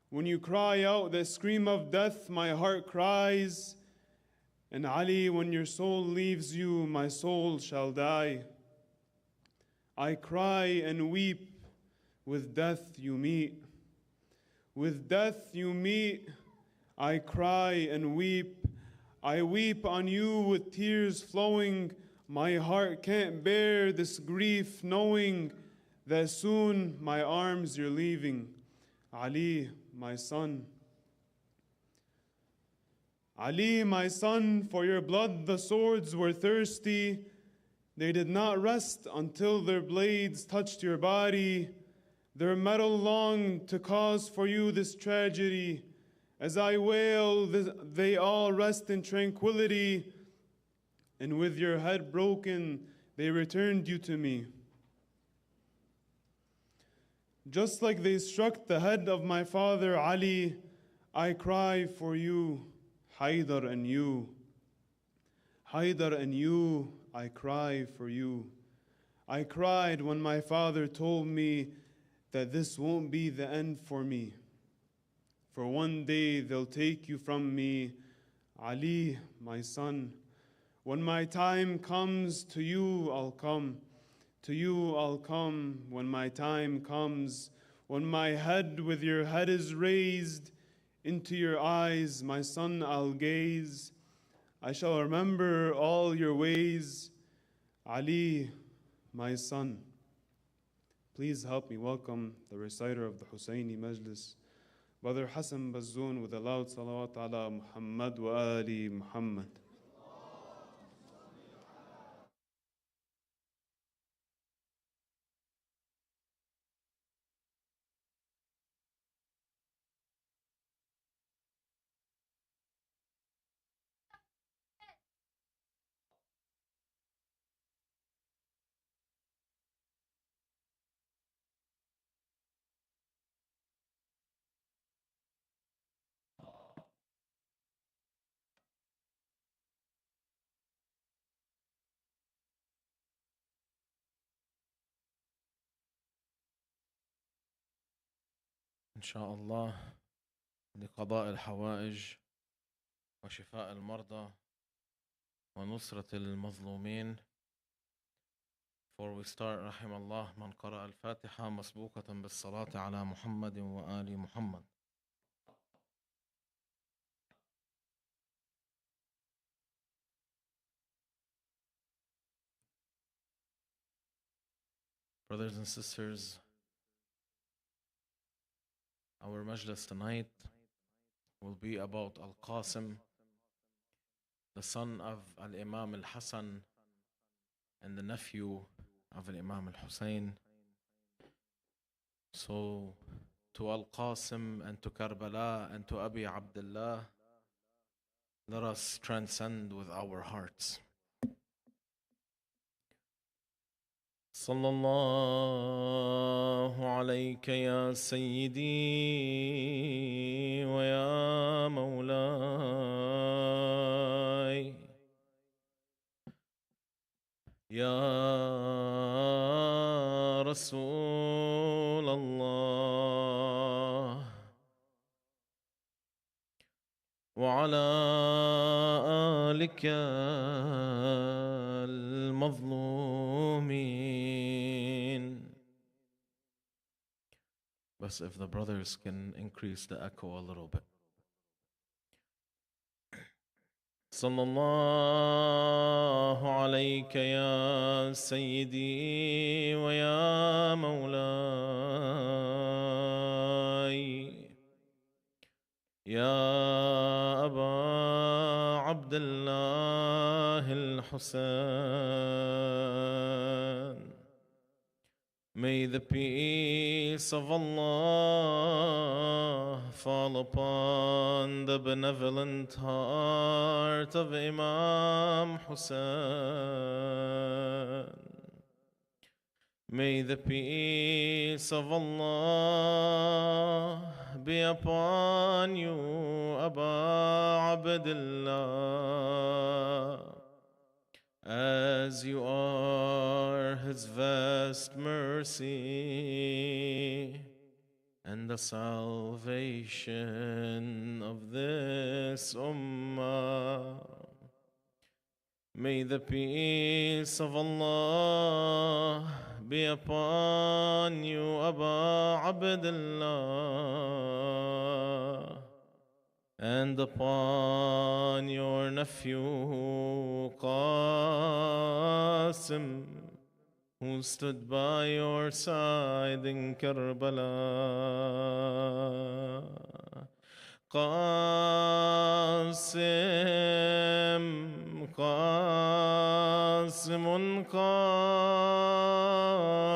When you cry out that scream of death, my heart cries. And Ali, when your soul leaves you, my soul shall die. I cry and weep, with death you meet. With death you meet, I cry and weep. I weep on you with tears flowing. My heart can't bear this grief, knowing that soon my arms you're leaving. Ali, my son. Ali, my son, for your blood the swords were thirsty. They did not rest until their blades touched your body. Their metal longed to cause for you this tragedy. As I wail, they all rest in tranquility. And with your head broken, they returned you to me. Just like they struck the head of my father Ali, I cry for you, Haydar and you. Haydar and you, I cry for you. I cried when my father told me that this won't be the end for me. For one day they'll take you from me, Ali, my son. When my time comes, to you I'll come. To you I'll come when my time comes. When my head with your head is raised, into your eyes, my son, I'll gaze. I shall remember all your ways, Ali, my son. Please help me welcome the reciter of the Husseini Majlis, Brother Hassan Bazzoon, with a loud salawat ala Muhammad wa ali Muhammad. إن شاء الله لقضاء الحوائج وشفاء المرضى ونصرة المظلومين. Before we start, رحم الله من قرأ الفاتحة مسبوقة بالصلاة على محمد وآل محمد. Brothers and sisters, our majlis tonight will be about Al-Qasim, the son of Al-Imam Al-Hassan and the nephew of Al-Imam Al-Hussein. So to Al-Qasim and to Karbala and to Abi Abdullah, let us transcend with our hearts. صلى الله عليك يا سيدي ويا مولاي يا رسول الله وعلى آلك المظلومين. But if the brothers can increase the echo a little bit. صلى الله عليك يا سيدي ويا مولاي يا أبا عبد الله الحسين May the peace of Allah fall upon the benevolent heart of Imam Hussein. May the peace of Allah be upon you, Aba Abdullah, as you are His vast mercy and the salvation of this ummah. May the peace of Allah be upon you, Aba Abdullah, and upon your nephew Qasim, who stood by your side in Karbala. Qasim, Qasimun,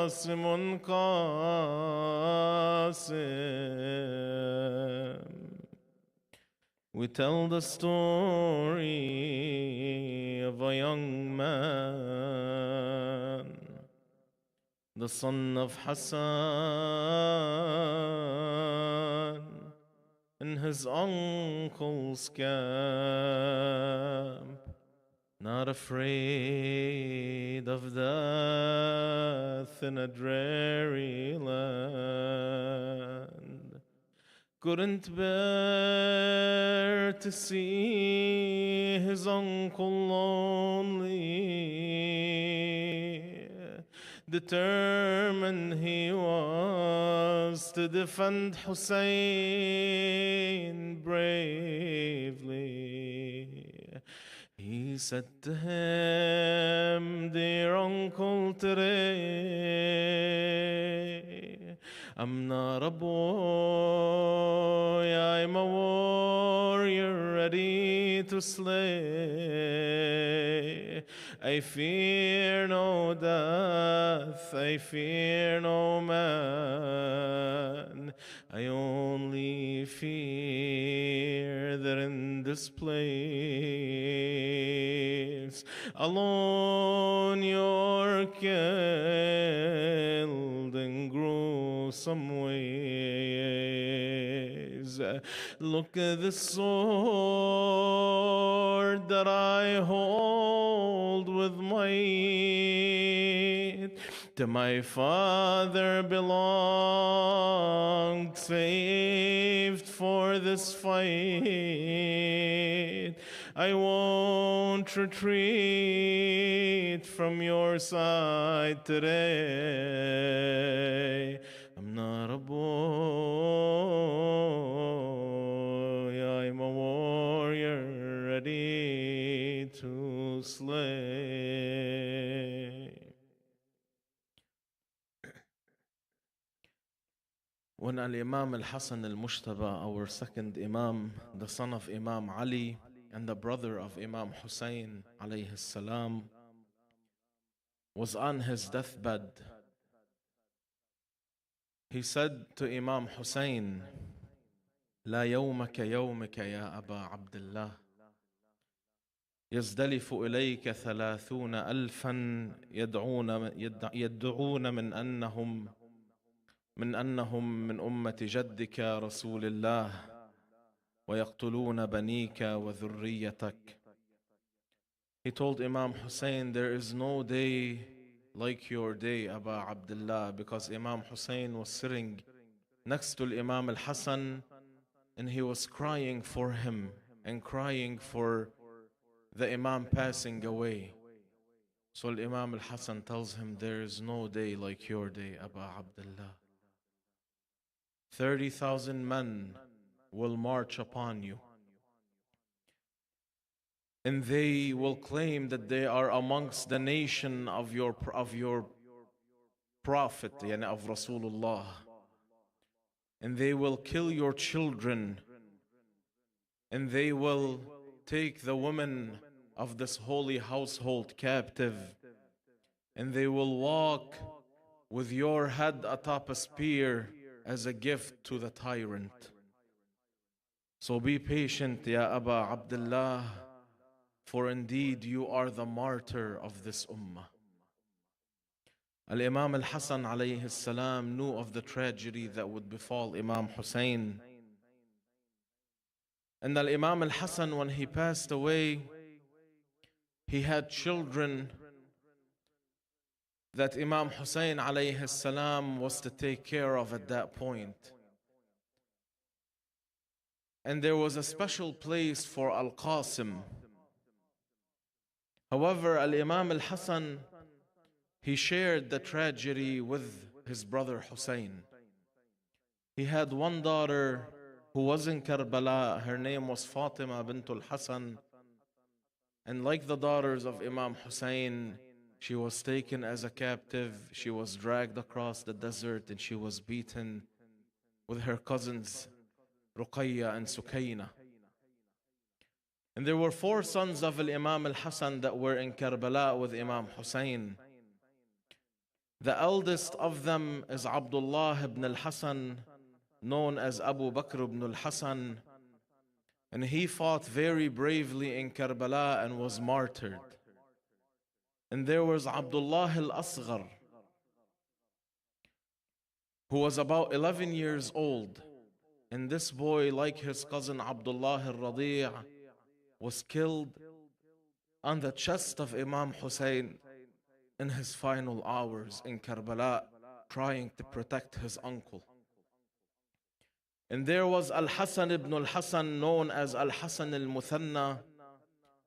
Qasimun, Qasim. We tell the story of a young man, the son of Hassan, in his uncle's camp, not afraid of death in a dreary land. Couldn't bear to see his uncle lonely. Determined he was to defend Hussein bravely. He said to him, "Dear Uncle today, I'm not a boy, I'm a warrior ready to slay. I fear no death, I fear no man. I only fear that in this place, alone you're killed in gruesome ways. Look at the sword that I hold with might. To my father belonged, saved for this fight. I won't retreat from your side today. I'm not a boy, I'm a warrior ready to slay." When Al-Imam Al-Hasan Al-Mushtaba, our second Imam, the son of Imam Ali and the brother of Imam Hussein alayhi salam, was on his deathbed, he said to Imam Hussein, "لا يومك يومك يا أبا عبد الله يزدلف إليك 30,000 يدعون من أنهم من أمة جدك رسول الله ويقتلون بنيك وذريتك." He told Imam Hussein, there is no day like your day, Aba Abdullah, because Imam Hussein was sitting next to Imam Al-Hasan and he was crying for him and crying for the Imam passing away. So Imam Al-Hasan tells him, there is no day like your day, Aba Abdullah. 30,000 men will march upon you, and they will claim that they are amongst the nation of your prophet, yani of Rasulullah, and they will kill your children, and they will take the women of this holy household captive, and they will walk with your head atop a spear as a gift to the tyrant. So be patient, Ya Aba Abdullah, for indeed you are the martyr of this ummah. Al-Imam al-Hasan alayhi salam knew of the tragedy that would befall Imam Hussein. And Al-Imam al-Hasan, when he passed away, he had children that Imam Hussein alayhi salam was to take care of at that point. And there was a special place for Al-Qasim. However, Al-Imam al-Hasan, he shared the tragedy with his brother Hussein. He had one daughter who was in Karbala. Her name was Fatima bint al-Hasan. And like the daughters of Imam Hussein, she was taken as a captive. She was dragged across the desert and she was beaten with her cousins Ruqayya and Sukayna. And there were 4 sons of Imam al-Hasan that were in Karbala with Imam Hussein. The eldest of them is Abdullah ibn al-Hasan, known as Abu Bakr ibn al-Hasan, and he fought very bravely in Karbala and was martyred. And there was Abdullah al-Asghar, who was about 11 years old. And this boy, like his cousin Abdullah al-Radi', was killed on the chest of Imam Hussein in his final hours in Karbala, trying to protect his uncle. And there was Al-Hasan ibn al-Hasan, known as Al-Hasan al-Muthanna,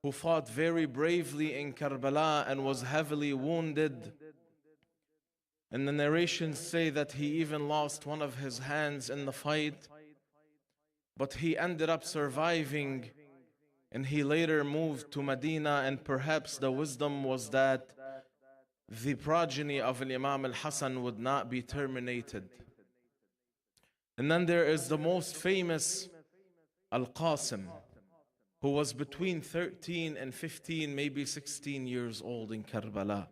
who fought very bravely in Karbala and was heavily wounded. And the narrations say that he even lost one of his hands in the fight, but he ended up surviving, and he later moved to Medina, and perhaps the wisdom was that the progeny of Imam al-Hasan would not be terminated. And then there is the most famous Al-Qasim, who was between 13 and 15, maybe 16 years old in Karbala.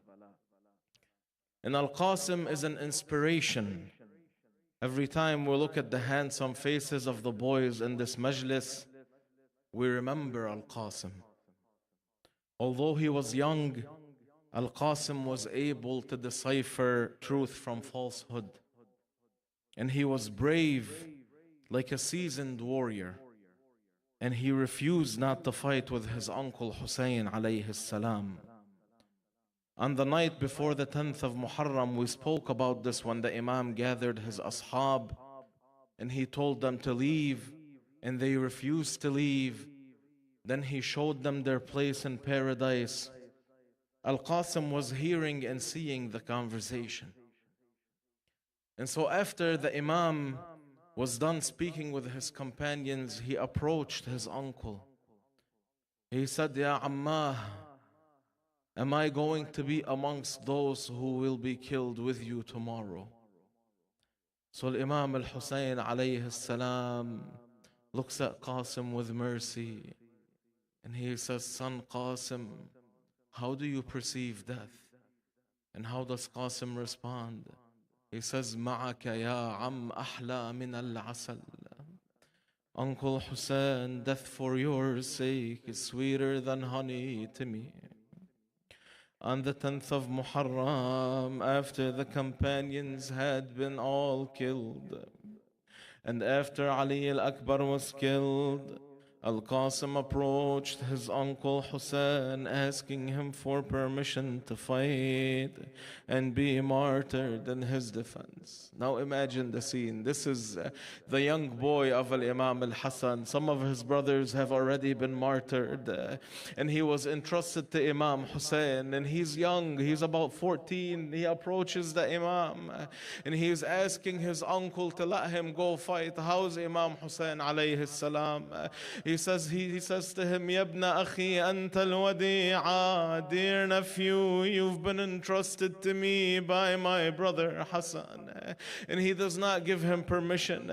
And Al-Qasim is an inspiration. Every time we look at the handsome faces of the boys in this majlis, we remember Al-Qasim. Although he was young, Al-Qasim was able to decipher truth from falsehood. And he was brave, like a seasoned warrior. And he refused not to fight with his uncle Hussein alayhi salam. On the night before the 10th of Muharram, we spoke about this when the Imam gathered his ashab and he told them to leave, and they refused to leave. Then he showed them their place in paradise. Al-Qasim was hearing and seeing the conversation. And so after the Imam was done speaking with his companions, he approached his uncle. He said, Ya Ammah, am I going to be amongst those who will be killed with you tomorrow? So Imam al-Hussein alayhi salam looks at Qasim with mercy, and he says, Son Qasim, how do you perceive death? And how does Qasim respond? He says, Ma'aka ya am ahla min al-asal. Uncle Hussein, death for your sake is sweeter than honey to me. On the 10th of Muharram, after the companions had been all killed, and after Ali al-Akbar was killed, Al-Qasim approached his uncle Hussein, asking him for permission to fight and be martyred in his defense. Now imagine the scene. This is the young boy of Al-Imam al-Hasan. Some of his brothers have already been martyred, and he was entrusted to Imam Hussein, and he's young. He's about 14. He approaches the Imam, and he's asking his uncle to let him go fight. How's Imam Hussein alayhi salam? He says to him, Yabna akhi anta al-wadi'a, dear nephew, you've been entrusted to me by my brother Hassan. And he does not give him permission.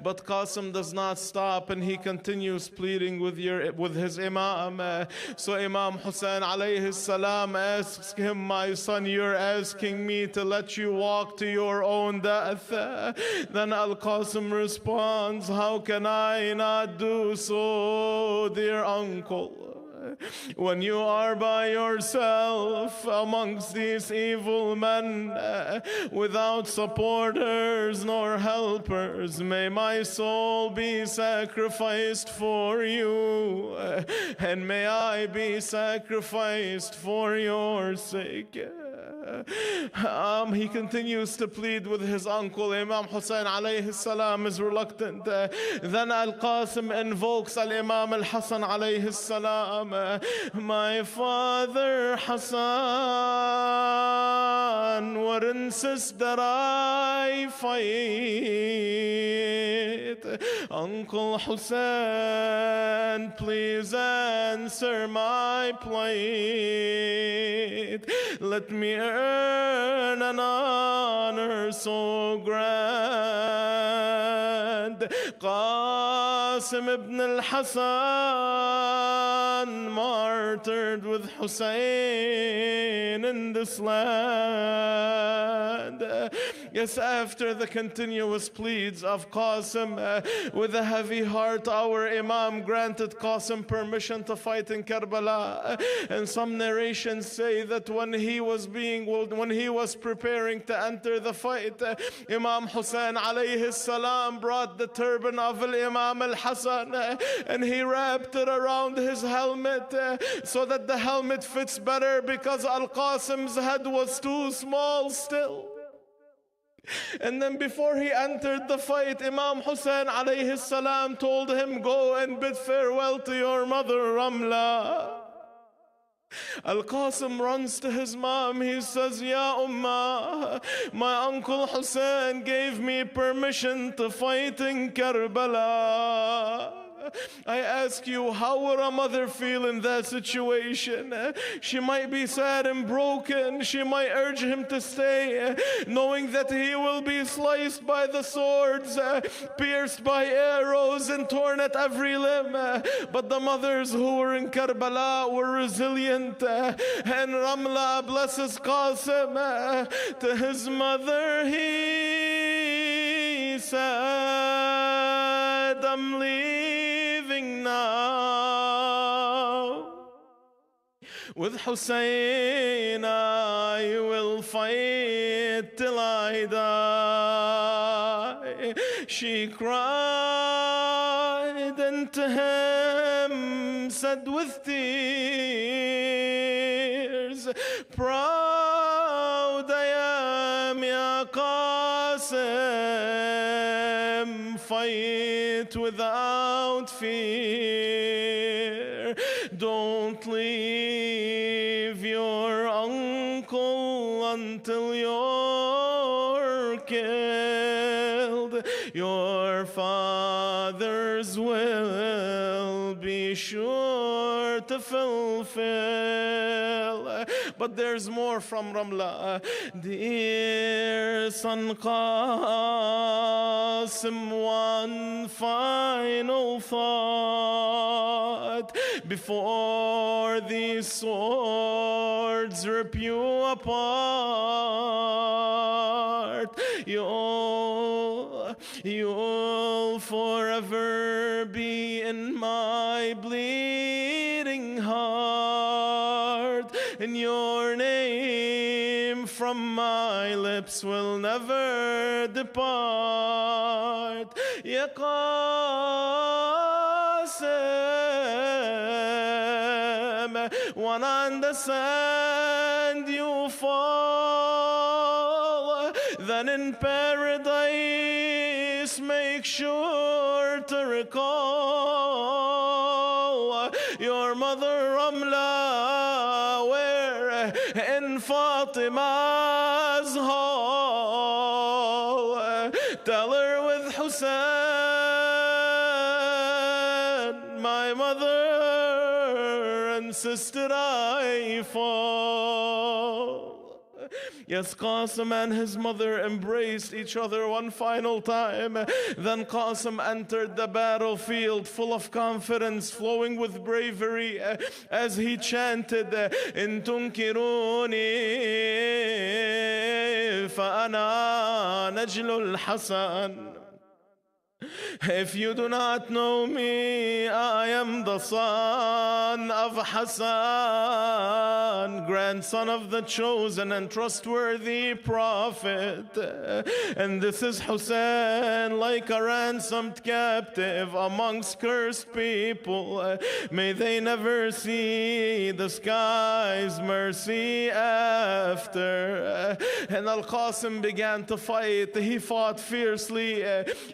But Qasim does not stop, and he continues pleading with his Imam. So Imam Hussein alayhi salam asks him, my son, you're asking me to let you walk to your own death. Then Al-Qasim responds, how can I not do so, dear uncle? When you are by yourself amongst these evil men, without supporters nor helpers, may my soul be sacrificed for you, and may I be sacrificed for your sake. He continues to plead with his uncle. Imam Hussein alayhi salam is reluctant. Then Al-Qasim invokes Al-Imam Al-Hassan alayhi salam. My father Hassan would insist that I fight. Uncle Hussein, please answer my plight. Let me earn an honor so grand. Qasim ibn al-Hassan, martyred with Hussein in this land. Yes, after the continuous pleads of Qasim, with a heavy heart, our Imam granted Qasim permission to fight in Karbala. And some narrations say that when he was preparing to enter the fight, Imam Hussein alayhi salam brought the turban of Imam Al-Hassan, and he wrapped it around his helmet so that the helmet fits better, because Al-Qasim's head was too small still. And then before he entered the fight, Imam Hussein alayhi salam told him, go and bid farewell to your mother Ramla. Al-Qasim runs to his mom. He says, Ya Ummah, my uncle Hussein gave me permission to fight in Karbala. I ask you, how would a mother feel in that situation? She might be sad and broken. She might urge him to stay, knowing that he will be sliced by the swords, pierced by arrows, and torn at every limb. But the mothers who were in Karbala were resilient, and Ramla blesses Qasim. To his mother he said, I'm leaving now. With Hussein I will fight till I die. She cried and to him said with tears, proud I am, Ya Qasim, fight without fear. Don't leave your uncle until you're killed. Your father's will be sure to fulfill. But there's more from Ramla. Dear son Qasim, one final thought before these swords rip you apart. You'll forever be in my bleeding heart, and your name from my lips will never depart. Ya Qasim, when on the sand you fall, then in paradise make sure to recall your mother Ramla, where in Fatima's hall. Tell her with Hussein my mother, and sister, I fall. Yes, Qasim and his mother embraced each other one final time. Then Qasim entered the battlefield full of confidence, flowing with bravery, as he chanted, "In tunkiruni fa ana najlu al-Hasan." If you do not know me, I am the son of Hassan, grandson of the chosen and trustworthy prophet. And this is Hussein, like a ransomed captive amongst cursed people. May they never see the sky's mercy after. And Al-Qasim began to fight. He fought fiercely.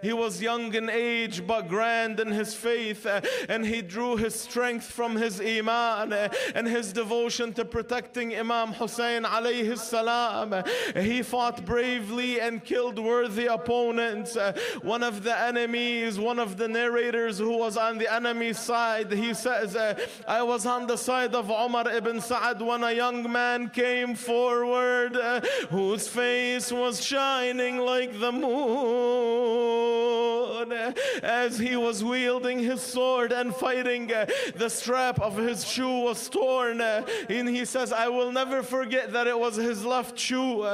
He was young in age but grand in his faith, and he drew his strength from his iman and his devotion to protecting Imam Hussein alayhi salam. He fought bravely and killed worthy opponents. One of the enemies, one of the narrators who was on the enemy side, he says, I was on the side of Umar ibn Sa'ad when a young man came forward whose face was shining like the moon. As he was wielding his sword and fighting, the strap of his shoe was torn. And he says, I will never forget that it was his left shoe.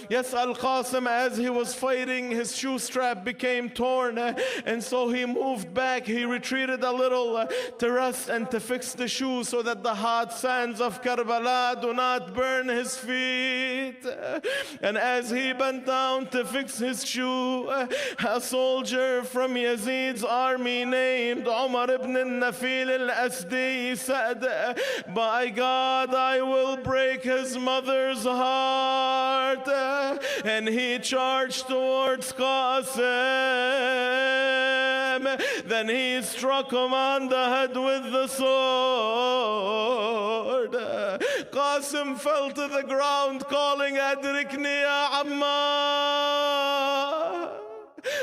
Yes, Al-Qasim, as he was fighting, his shoe strap became torn. And so he moved back. He retreated a little to rest and to fix the shoe so that the hot sands of Karbala do not burn his feet. And as he bent down to fix his shoe, a soldier from Yazid's army named Umar ibn al-Nafil al-Asdi said, by God, I will break his mother's heart. And he charged towards Qasim. Then he struck him on the head with the sword. Qasim fell to the ground calling, Adrikni ya Amma.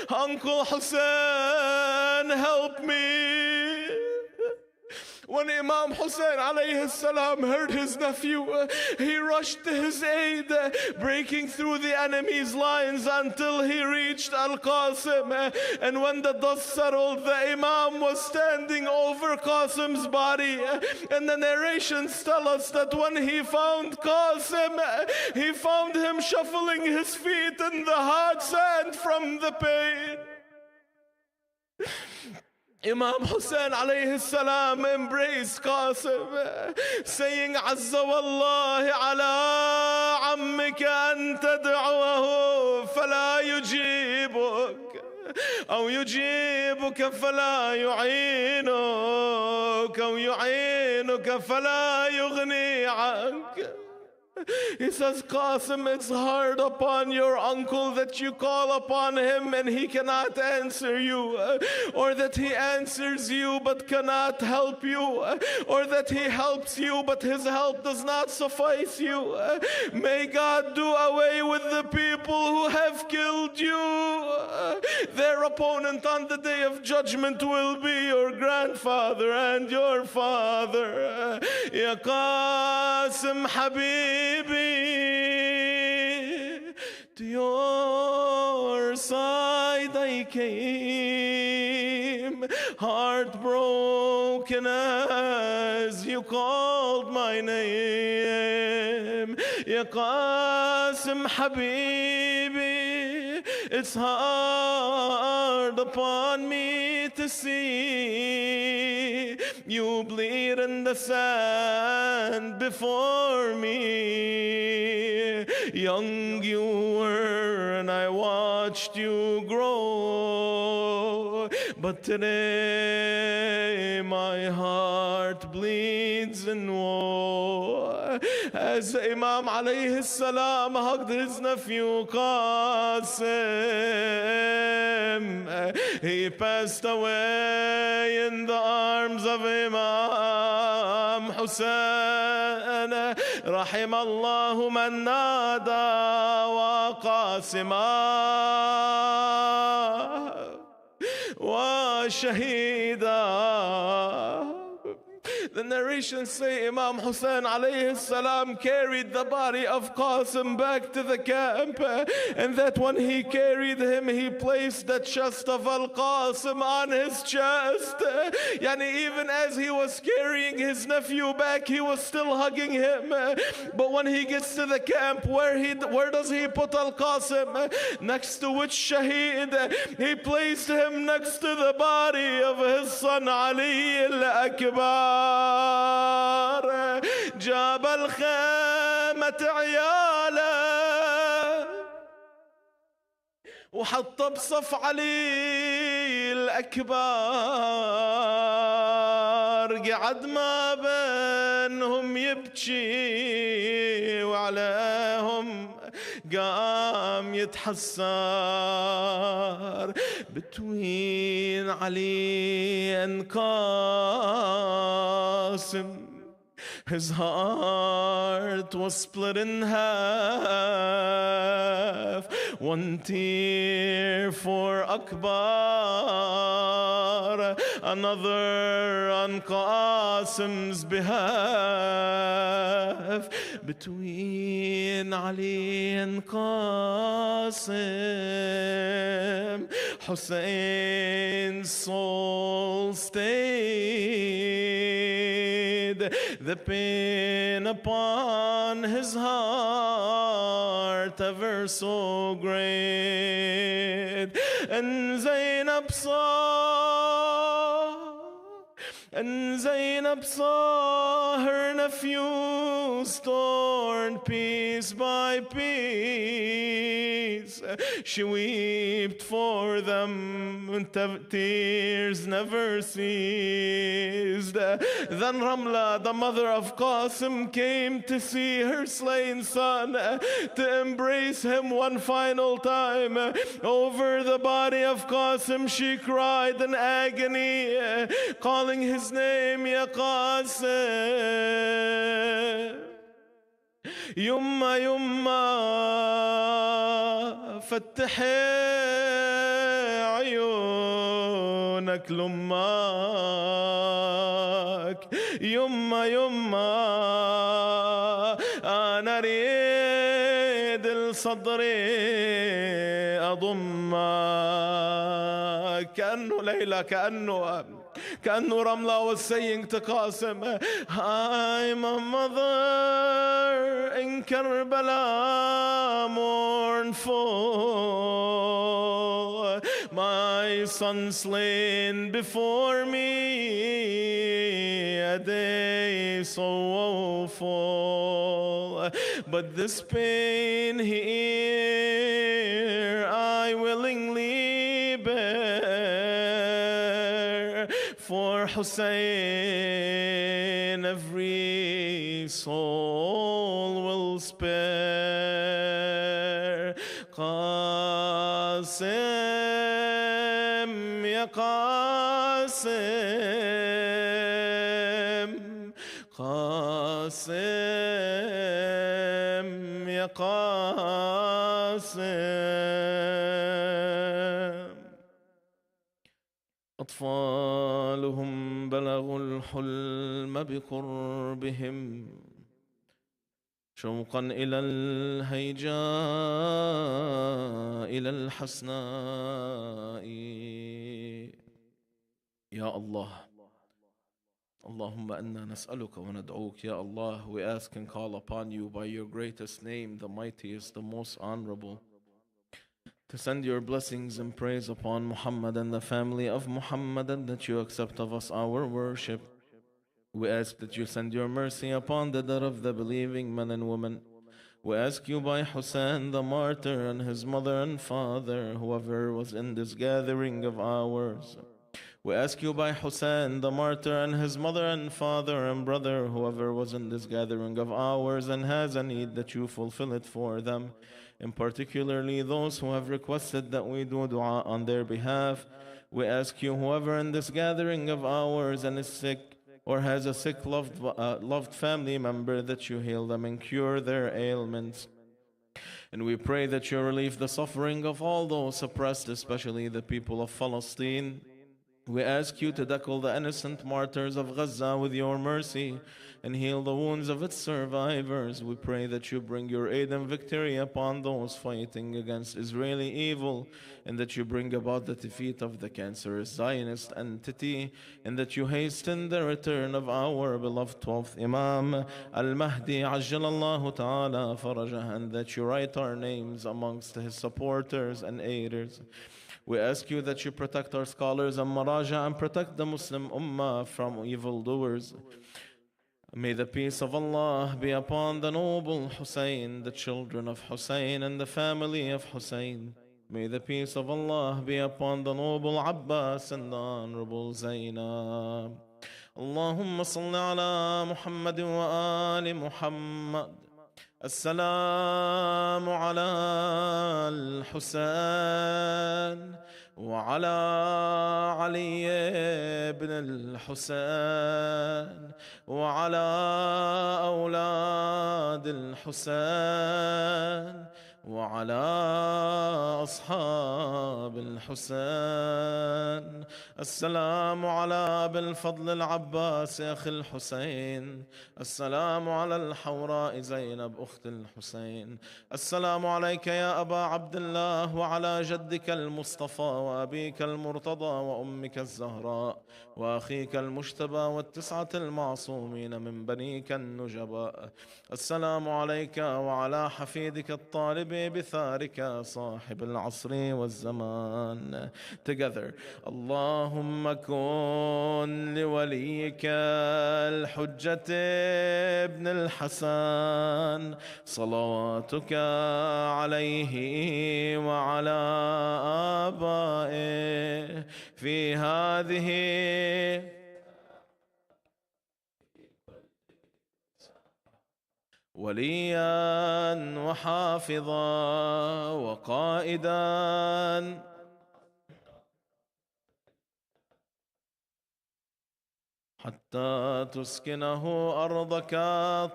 Uncle Hussein, help me. When Imam Hussein alayhi salam heard his nephew, he rushed to his aid, breaking through the enemy's lines until he reached Al-Qasim. And when the dust settled, the Imam was standing over Qasim's body. And the narrations tell us that when he found Qasim, he found him shuffling his feet in the hot sand from the pain. Imam Hussein alayhi salam embraced Qasim, saying, Azza wallahi ala ammika an tad'uahu fala yujibuk, أو يجيبك فلا يعينك, أو يعينك فلا يغني عنك. He says, Qasim, it's hard upon your uncle that you call upon him and he cannot answer you, or that he answers you but cannot help you, or that he helps you but his help does not suffice you. May God do away with the people who have killed you. Their opponent on the day of judgment will be your grandfather and your father. Ya Qasim Habib, to your side I came, heartbroken as you called my name. Ya Qasim Habibi, it's hard upon me to see you bleed in the sand before me. Young you were and I watched you grow, but today my heart bleeds in woe. As Imam alayhi salam hugged his nephew Qasim, he passed away in the arms of Imam Hussein. رحم الله من نادى وقاسما وشهيدا. The narrations say Imam Hussein alayhi salam carried the body of Qasim back to the camp, and that when he carried him, he placed the chest of Al-Qasim on his chest. Yani even as he was carrying his nephew back, he was still hugging him. But when he gets to the camp, where does he put Al-Qasim? Next to which shaheed? He placed him next to the body of his son Ali al-Akbar. جاب الخيمة عياله وحط بصف علي الأكبر، قعد ما بينهم يبكي وعليهم قام يتحسر. Between Ali and Qasim, his heart was split in half. One tear for Akbar, another on Qasim's behalf. Between Ali and Qasim, Hussein's soul stayed. The pain upon his heart ever so great. And Zainab saw her nephews torn piece by piece. She wept for them, and tears never ceased. Then Ramla, the mother of Qasim, came to see her slain son, to embrace him one final time. Over the body of Qasim, she cried in agony, calling his name, Ya Qasim. يما يما فتحي عيونك لأمك. يما يما أنا أريد لصدري أضمك. كأنه ليلى، كأنه رملة was saying to Qasim, I'm a mother in Karbala mournful. My son slain before me, a day so woeful. But this pain here I willingly bear. For Hussein every soul will spare. Qasim, Ya Qasim, Qasim, Ya Qasim. أطفالهم بلغوا الحلم بقربهم، شوقا إلى الهيجاء إلى الحسناء. يا الله، اللهم إنا نسألك وندعوك. يا Allah, we ask and call upon you by your greatest name, the mightiest, the most honorable, to send your blessings and praise upon Muhammad and the family of Muhammad, and that you accept of us our worship. We ask that you send your mercy upon the dead of the believing men and women. We ask you by Hussein the martyr and his mother and father, whoever was in this gathering of ours. We ask you by Hussein the martyr and his mother and father and brother, whoever was in this gathering of ours and has a need, that you fulfill it for them. And particularly those who have requested that we do dua on their behalf. We ask you, whoever in this gathering of ours and is sick or has a sick loved family member, that you heal them and cure their ailments. And we pray that you relieve the suffering of all those oppressed, especially the people of Palestine. We ask you to deckle the innocent martyrs of Gaza with your mercy and heal the wounds of its survivors. We pray that you bring your aid and victory upon those fighting against Israeli evil, and that you bring about the defeat of the cancerous Zionist entity, and that you hasten the return of our beloved 12th Imam, Al-Mahdi, Ajjalallahu Ta'ala Farajah, and that you write our names amongst his supporters and aiders. We ask you that you protect our scholars and maraja and protect the Muslim Ummah from evildoers. May the peace of Allah be upon the noble Hussein, the children of Hussein, and the family of Hussein. May the peace of Allah be upon the noble Abbas and the honorable Zainab. Allahumma salli ala Muhammad wa ali Muhammad. السلام على الحسين وعلى علي بن الحسين وعلى أولاد الحسين وعلى أصحاب الحسين. السلام على أبي الفضل العباس أخي الحسين. السلام على الحوراء زينب أخت الحسين. السلام عليك يا أبا عبد الله وعلى جدك المصطفى وأبيك المرتضى وأمك الزهراء وأخيك المجتبى والتسعة المعصومين من بنيك النجباء. السلام عليك وعلى حفيدك الطالب بثارك صاحب العصر والزمان. Together. اللهم كن لوليك الحجة ابن الحسن صلواتك عليه وعلى آبائه في هذه وليا وحافظا وقائدا حتى تسكنه أرضك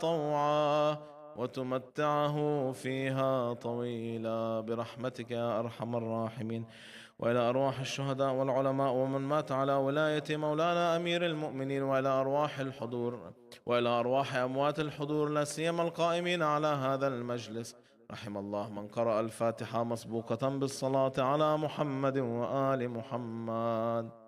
طوعا وتمتعه فيها طويلا برحمتك يا أرحم الراحمين. وإلى أرواح الشهداء والعلماء ومن مات على ولاية مولانا أمير المؤمنين، وإلى أرواح الحضور، وإلى أرواح أموات الحضور لا سيما القائمين على هذا المجلس. رحم الله من قرأ الفاتحة مسبوقة بالصلاة على محمد وآل محمد.